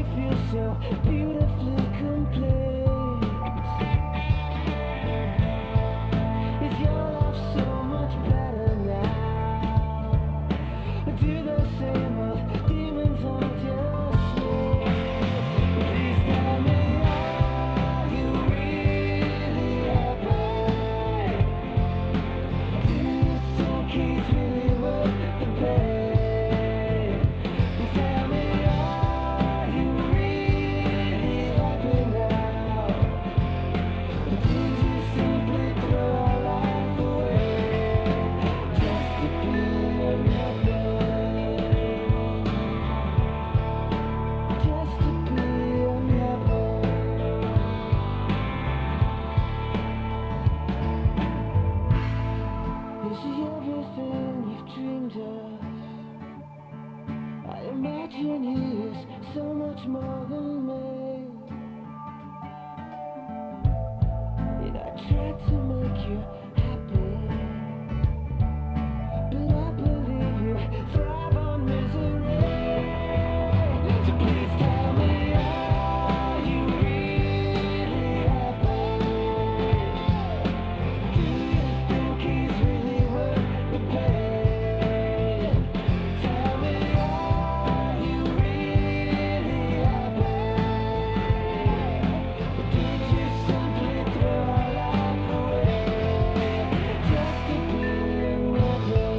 you feel so beautifully complete? Is your life so much better now? Do the same old demons haunt your sleep? Please tell me, are you really happy? Do you think he's really worth the pain? Please tell me, are you really happy now? Or did you simply throw our life away just to be unhappy? Just to be unhappy. Is he everything you've dreamed of? I imagine he is so much more than me. And I tried to make you happy, but I believe you thrive on misery. So please tell me, are you really happy? Do you think he's really worth the pain? Tell me, are you really happy? Or did you simply throw our life away just to be unhappy?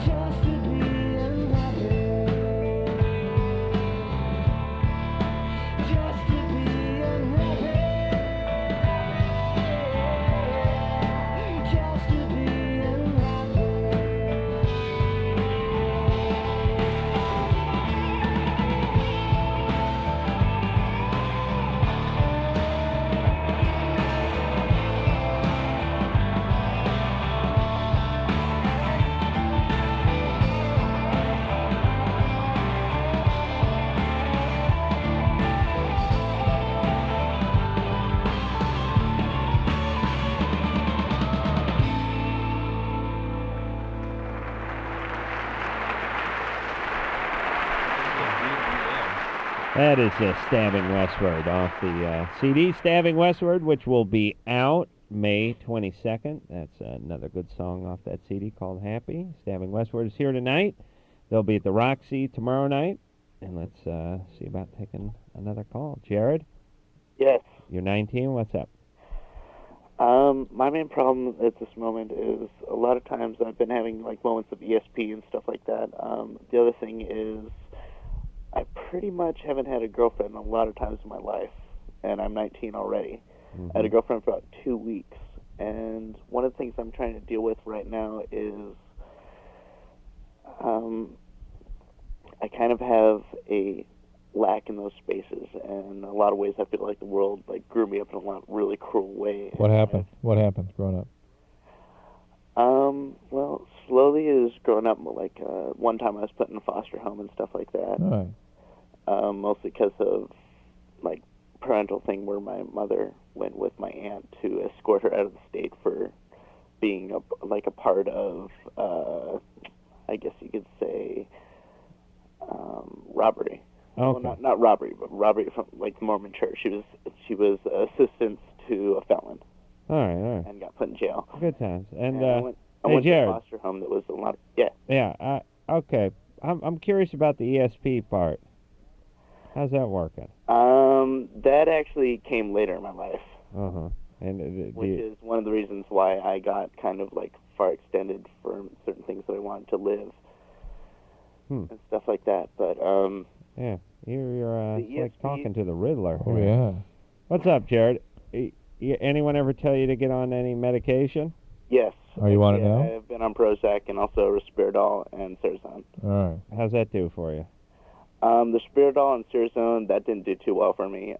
Just to be unhappy. Just to be unhappy. Just to be unhappy. That is Stabbing Westward off the CD Stabbing Westward, which will be out May 22nd. That's another good song off that CD called Happy. Stabbing Westward is here tonight. They'll be at the Roxy tomorrow night. And let's see about taking another call. Jared, Yes. you're 19. What's up? My main problem at this moment is a lot of times I've been having like moments of ESP and stuff like that. The other thing is I pretty much haven't had a girlfriend a lot of times in my life, and I'm 19 already. I had a girlfriend for about 2 weeks, and one of the things I'm trying to deal with right now is I kind of have a lack in those spaces, and in a lot of ways I feel like the world like grew me up in a lot really cruel way. What happened? What happened growing up? Well, slowly as growing up, like one time I was put in a foster home and stuff like that. All right. Mostly because of like parental thing where my mother went with my aunt to escort her out of the state for being a part of, I guess you could say, robbery. Okay. Well, not robbery, but robbery from like the Mormon church. She was assistant to a felon. All right. And got put in jail. Good times. And I went to Jared. a foster home that was a lot. Yeah. Yeah. Okay. I'm curious about the ESP part. How's that working? That actually came later in my life. And which is one of the reasons why I got kind of like far extended for certain things that I wanted to live and stuff like that. But yeah, you're the like ESP talking to the Riddler. Oh, yeah. What's up, Jared? Anyone ever tell you to get on any medication? Yes. Are you on it now? I've been on Prozac and also Risperidol and Seroxone. All right. How's that do for you? The Risperidol and Seroxone, that didn't do too well for me.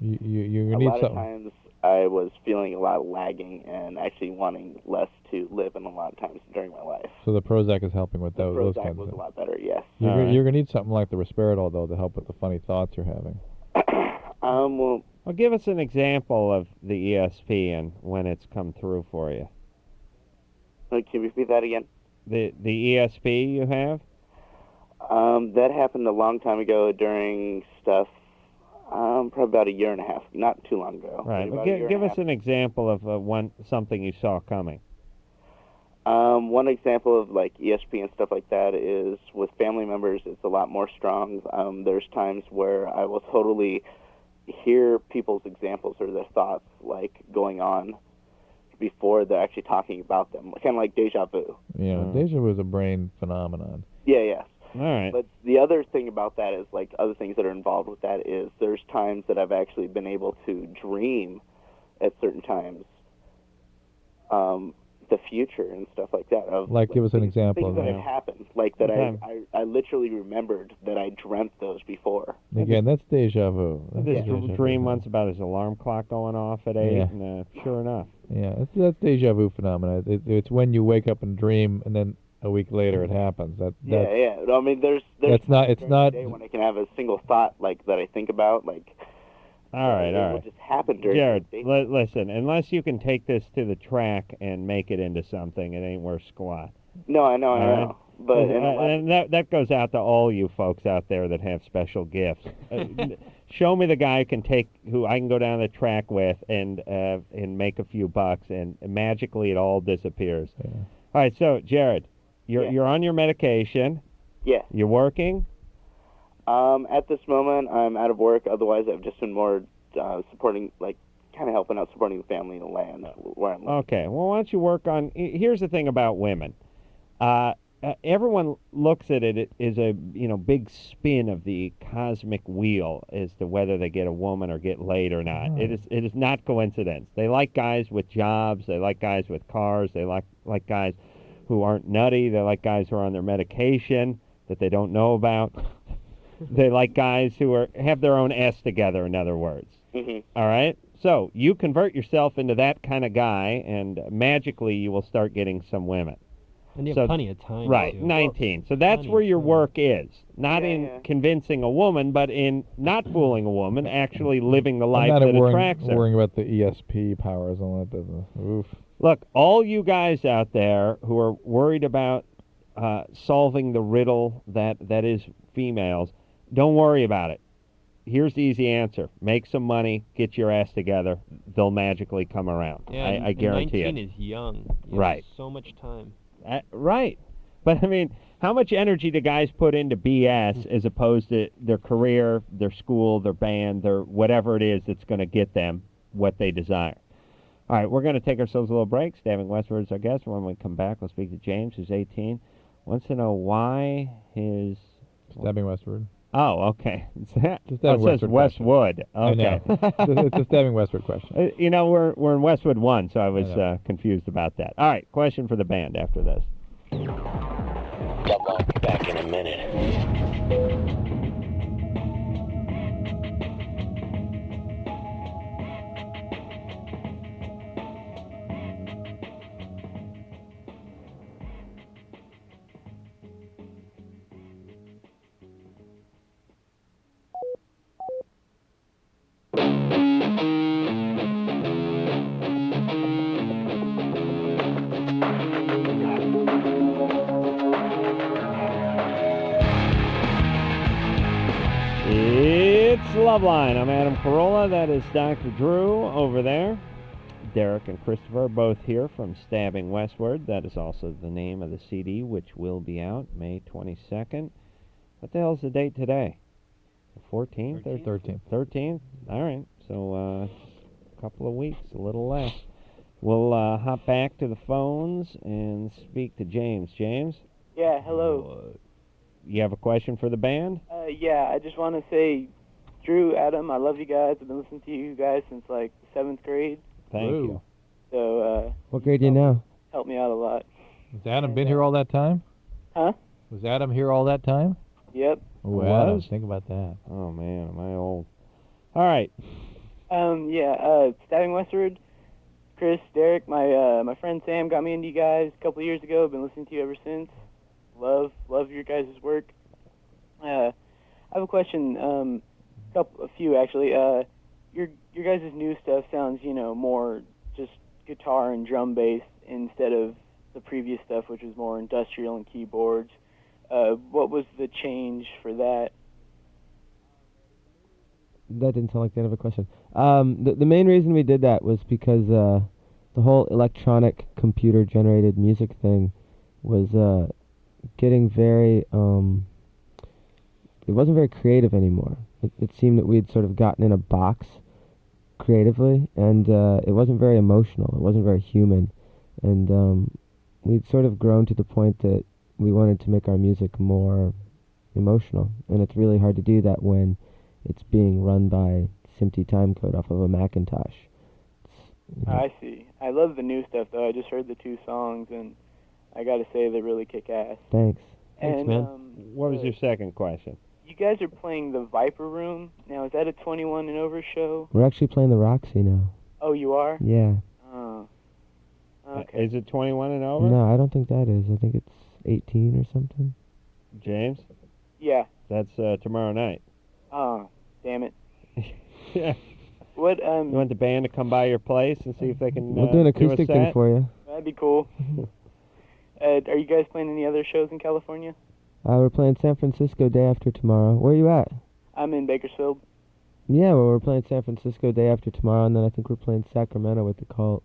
You a need lot something. of times I was feeling a lot of lagging and actually wanting less to live in a lot of times during my life. So the Prozac is helping with The those Prozac kinds was of a lot better, yes. You're gonna need something like the Risperidol though to help with the funny thoughts you're having. Well, give us an example of the ESP and when it's come through for you. Can you repeat that again? The ESP you have? That happened a long time ago during stuff, probably about a year and a half, not too long ago. Right. About Well, a year give and a us an example of something you saw coming. One example of like ESP and stuff like that is with family members, it's a lot more strong. There's times where I will totally hear people's examples or their thoughts like going on before they're actually talking about them, kind of like deja vu. Yeah, deja vu is a brain phenomenon. Yeah. All right. But the other thing about that is, like, other things that are involved with that is there's times that I've actually been able to dream at certain times the future and stuff like that. Like, give us an example things of that that. have happened, like that Okay. I literally remembered that I dreamt those before. Again, that's deja vu. That's This deja vu. dream once about his alarm clock going off at 8, Yeah. and sure enough. Yeah, that's deja vu phenomena. It's when you wake up and dream, and then a week later it happens. Yeah. I mean, there's That's not. It's during not. the day when I can have a single thought like that I think about, like. All right. It will just happen during Jared, the day. listen, unless you can take this to the track and make it into something, it ain't worth squat. No, I know, All I know. But and that goes out to all you folks out there that have special gifts. Show me the guy who I can go down the track with and make a few bucks, and magically it all disappears. Yeah. All right, so Jared, you're on your medication. Yeah. You're working. At this moment, I'm out of work. Otherwise, I've just been more supporting, like, kind of helping out, supporting the family and the land where I'm living. Okay. Well, why don't you work on? Here's the thing about women. Everyone looks at it as a big spin of the cosmic wheel as to whether they get a woman or get laid or not. It is not coincidence. They like guys with jobs. They like guys with cars. They like guys who aren't nutty. They like guys who are on their medication that they don't know about. They like guys who have their own S together, in other words. Mm-hmm. All right? So you convert yourself into that kind of guy, and magically you will start getting some women. And you have plenty of time. Right, too. 19. So that's where your work is. Not in convincing a woman, but in not fooling a woman, actually living the life that attracts her. Worrying about the ESP powers and all that business. Oof. Look, all you guys out there who are worried about solving the riddle that is females, don't worry about it. Here's the easy answer. Make some money, get your ass together. They'll magically come around. Yeah, I guarantee 19 it. is young. Right. So much time. Right. But, I mean, how much energy do guys put into BS as opposed to their career, their school, their band, their whatever it is that's going to get them what they desire? All right, we're going to take ourselves a little break. Stabbing Westward is our guest. When we come back, we'll speak to James, who's 18. Wants to know why his... Stabbing Westward. Oh, okay. It says Westward Westwood. Okay. I know. It's a Stabbing Westward question. We're in Westwood 1, so I was confused about that. All right, question for the band after this. I'll be back in a minute. It's LoveLine. I'm Adam Carolla. That is Dr. Drew over there. Derek and Christopher are both here from Stabbing Westward. That is also the name of the CD, which will be out May 22nd. What the hell's the date today? The 14th? 13th. 13th? All right. So a couple of weeks, a little less. We'll hop back to the phones and speak to James. James? Yeah, hello. You have a question for the band? Yeah, I just want to say, Drew, Adam, I love you guys. I've been listening to you guys since like 7th grade. Thank you. So, What grade are you now? helped me out a lot. Has Adam been here all that time? Huh? Was Adam here all that time? Yep. Oh, Was? Adam, think about that. Oh, man, am I old? All right. Stabbing Westward, Chris, Derek, my friend Sam got me into you guys a couple of years ago. I've been listening to you ever since. Love your guys' work. I have a question, a few actually. Your guys' new stuff sounds, more just guitar and drum bass instead of the previous stuff, which was more industrial and keyboards. what was the change for that? That didn't sound like the end of a question. The main reason we did that was because the whole electronic computer-generated music thing was getting very... it wasn't very creative anymore. It seemed that we had sort of gotten in a box creatively, and it wasn't very emotional. It wasn't very human. And we'd sort of grown to the point that we wanted to make our music more emotional. And it's really hard to do that when it's being run by SMPTE timecode off of a Macintosh. I see. I love the new stuff, though. I just heard the 2 songs, and I got to say they really kick ass. Thanks. And, What was your second question? You guys are playing the Viper Room. Now, is that a 21 and over show? We're actually playing the Roxy now. Oh, you are? Yeah. Oh. Okay. Is it 21 and over? No, I don't think that is. I think it's 18 or something. James? Yeah. That's tomorrow night. Oh, damn it. Yeah. What, You want the band to come by your place and see if they can We'll do an a acoustic thing set? for you. That'd be cool. Are you guys playing any other shows in California? We're playing San Francisco day after tomorrow. Where are you at? I'm in Bakersfield. Yeah, well, we're playing San Francisco day after tomorrow, and then I think we're playing Sacramento with the Cult.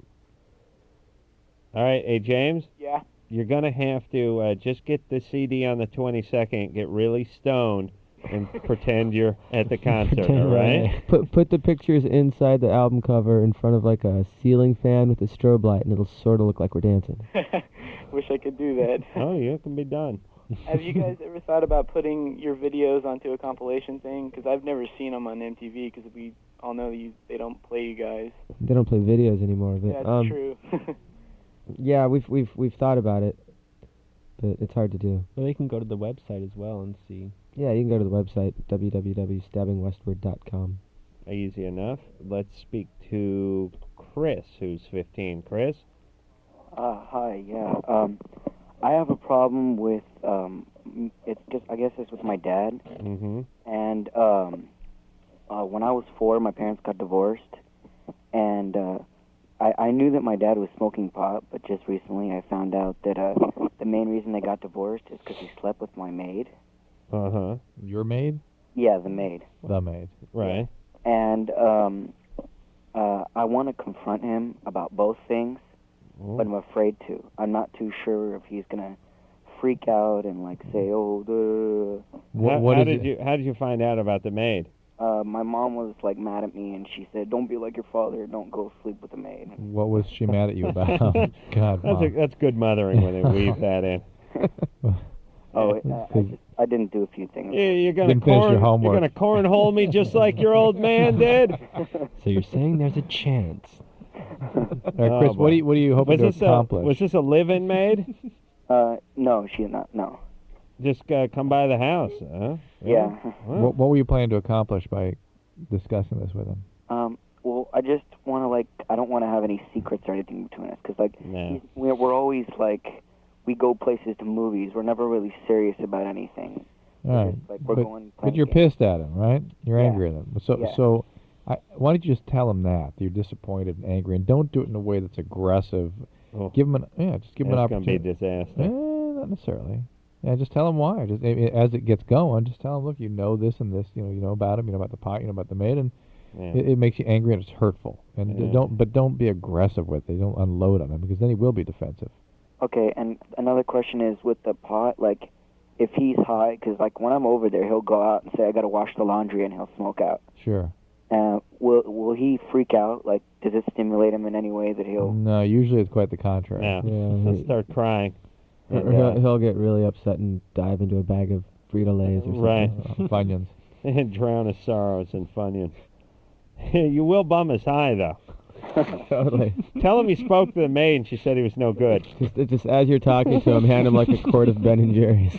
All right. Hey, James? Yeah? You're going to have to just get the CD on the 22nd, get really stoned, and pretend you're at the concert, Pretend all right? Put the pictures inside the album cover in front of like a ceiling fan with a strobe light, and it'll sort of look like we're dancing. Wish I could do that. Oh, yeah, it can be done. Have you guys ever thought about putting your videos onto a compilation thing? Because I've never seen them on MTV, because we all know they don't play you guys. They don't play videos anymore. But, That's true. Yeah, we've thought about it, but it's hard to do. Well, they can go to the website as well and see. Yeah, you can go to the website, www.stabbingwestward.com. Easy enough. Let's speak to Chris, who's 15. Chris? Hi, yeah. I have a problem with, it's just, I guess it's with my dad. Mm-hmm. And when I was 4, my parents got divorced. And I knew that my dad was smoking pot, but just recently I found out that the main reason they got divorced is because he slept with my maid. Uh-huh. Your maid? Yeah, the maid. The maid. Right. And I want to confront him about both things, but I'm afraid to. I'm not too sure if he's going to freak out and like say, oh, How did you find out about the maid? My mom was like mad at me, and she said, "Don't be like your father. Don't go sleep with a maid." What was she mad at you about? God, Mom. That's good mothering when they weave that in. I didn't do a few things. Yeah, you're gonna Didn't finish your homework. You're gonna cornhole me just like your old man did. So you're saying there's a chance? Chris, what are you hoping to accomplish? Was this a live-in maid? No, she's not. No. Just come by the house, huh? Yeah. Well, What were you planning to accomplish by discussing this with him? Well, I just want to I don't want to have any secrets or anything between us, because we're always we go places to movies. We're never really serious about anything. All right. But you're pissed at him, right? You're angry at him. So why don't you just tell him that you're disappointed and angry, and don't do it in a way that's aggressive. Give him just give him an opportunity. It's gonna be a disaster. Not necessarily. Yeah, just tell him why. Just as it gets going, just tell him, look, you know this and this. You know about him. You know about the pot. You know about the maid, and it makes you angry and it's hurtful. And don't be aggressive with it. Don't unload on him, because then he will be defensive. Okay, and another question is with the pot, if he's high, because when I'm over there, he'll go out and say, I got to wash the laundry, and he'll smoke out. Sure. Will he freak out? Does it stimulate him in any way that he'll... No, usually it's quite the contrary. Yeah, he'll start crying. Or he'll get really upset and dive into a bag of Frito-Lays or something. Right. Funyuns. And drown his sorrows in Funyuns. You will bum us high, though. Totally. Tell him you spoke to the maid and she said he was no good. Just as you're talking to him, hand him a quart of Ben & Jerry's.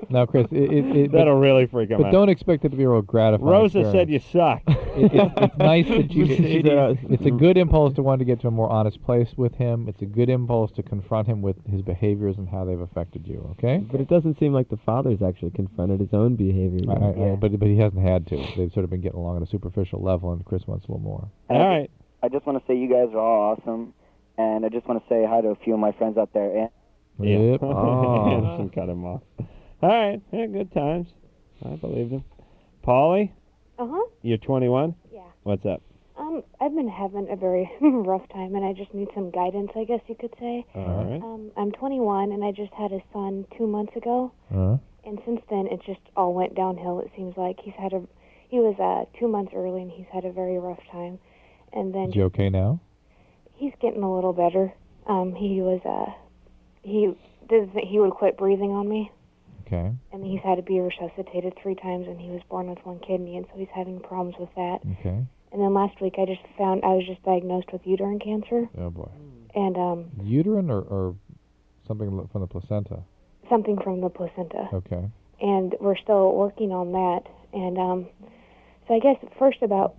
Now, Chris, that'll really freak him out. But don't expect it to be real gratifying. Rosa said you suck. It's nice that it's a good impulse to want to get to a more honest place with him. It's a good impulse to confront him with his behaviors and how they've affected you, okay? But it doesn't seem like the father's actually confronted his own behavior. But he hasn't had to. They've sort of been getting along at a superficial level, and Chris wants a little more. All right. I just want to say you guys are all awesome, and I just want to say hi to a few of my friends out there. Yep. Yeah. Oh. Anderson cut him off. All right. Yeah, good times. I believe him. Paulie, Uh-huh. you're 21? Yeah. What's up? I've been having a very rough time, and I just need some guidance, I guess you could say. All right. I'm 21, and I just had a son 2 months ago, Uh-huh. and since then it just all went downhill. It seems like he was 2 months early, and he's had a very rough time, and then Is he okay now? he's getting a little better. He would quit breathing on me, Okay. and he's had to be resuscitated 3 times, and he was born with 1 kidney, and so he's having problems with that. Okay. And then last week I was just diagnosed with uterine cancer, Oh, boy. and Uterine or something from the placenta? something from the placenta. Okay. And we're still working on that. And so I guess first I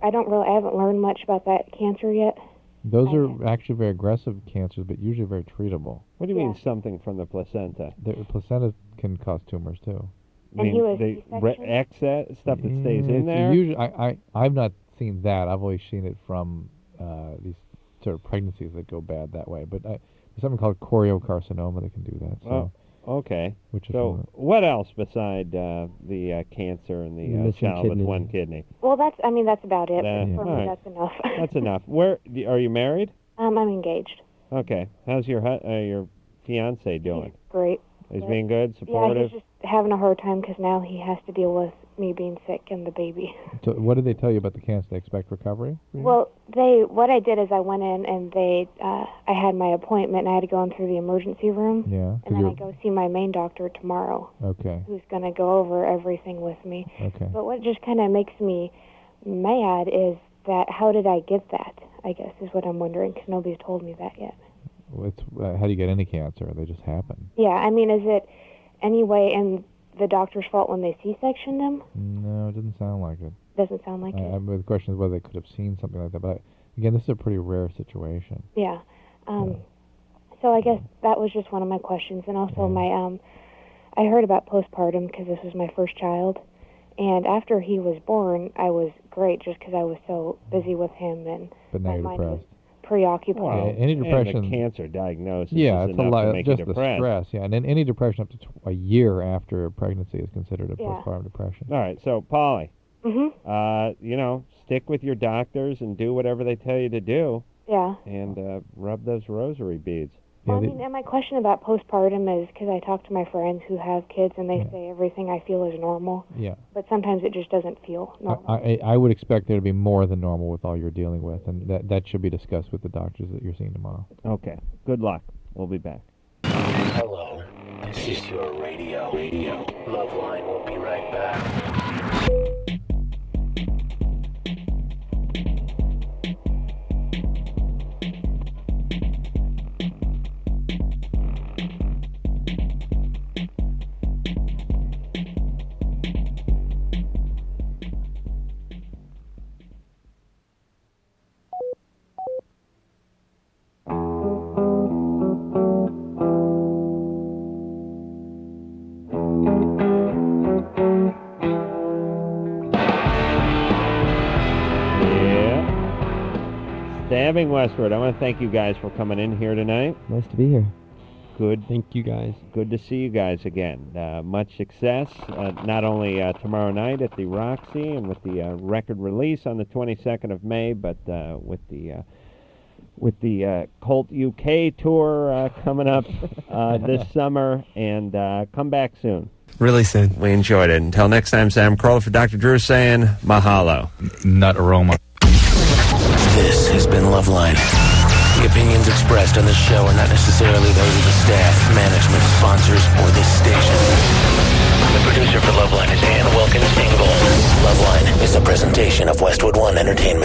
haven't learned much about that cancer yet. Those are actually very aggressive cancers, but usually very treatable. What do you mean something from the placenta? The placenta can cause tumors, too. I mean, excess stuff that stays in there? Usually, I've not seen that. I've always seen it from these sort of pregnancies that go bad that way. But there's something called choriocarcinoma that can do that. So, okay. Which is what else beside the cancer and the missing child with kidney. 1 kidney? Well, that's about it. For all me, right. that's enough. That's enough. Where are you married? I'm engaged. Okay. How's your fiance doing? Great. He's being good, Yeah, supportive. he's just having a hard time because now he has to deal with me being sick and the baby. So what did they tell you about the cancer? They expect recovery? Well, what I did is I went in and I had my appointment and I had to go in through the emergency room. Yeah. And then I go see my main doctor tomorrow. Okay. Who's going to go over everything with me. Okay. But what just kind of makes me mad is that how did I get that, I guess, is what I'm wondering, because nobody's told me that yet. Well, how do you get any cancer? They just happen. Yeah, I mean, is it any way in the doctor's fault when they C-section them? No, it doesn't sound like it. Doesn't sound like it. The question is whether they could have seen something like that. But again, this is a pretty rare situation. Yeah. So I guess that was just one of my questions. And also I heard about postpartum because this was my first child. And after he was born, I was great just because I was so busy with him and But now my you're mind depressed. was preoccupied. Well, any depression. And the cancer diagnosis Yeah, is it's a enough lot. to make Just you the depressed. stress. Yeah, and then any depression up to a year after pregnancy is considered a Yeah. postpartum depression. All right, so Polly, Mm-hmm. stick with your doctors and do whatever they tell you to do. Yeah. And rub those rosary beads. Well, I mean, and my question about postpartum is because I talk to my friends who have kids and they say everything I feel is normal. Yeah. But sometimes it just doesn't feel normal. I would expect there to be more than normal with all you're dealing with, and that should be discussed with the doctors that you're seeing tomorrow. Okay. Good luck. We'll be back. Hello, this is your radio. LoveLine will be right back. Stabbing Westward, I want to thank you guys for coming in here tonight. Nice to be here. Good. Thank you guys. Good to see you guys again. Much success, not only tomorrow night at the Roxy and with the record release on the 22nd of May, but with the Cult UK tour coming up this summer, and come back soon. Really soon. We enjoyed it. Until next time, Sam Kroll for Dr. Drew saying mahalo. Nut aroma. This has been LoveLine. The opinions expressed on this show are not necessarily those of the staff, management, sponsors, or this station. The producer for LoveLine is Ann Wilkins Engel. LoveLine is a presentation of Westwood One Entertainment.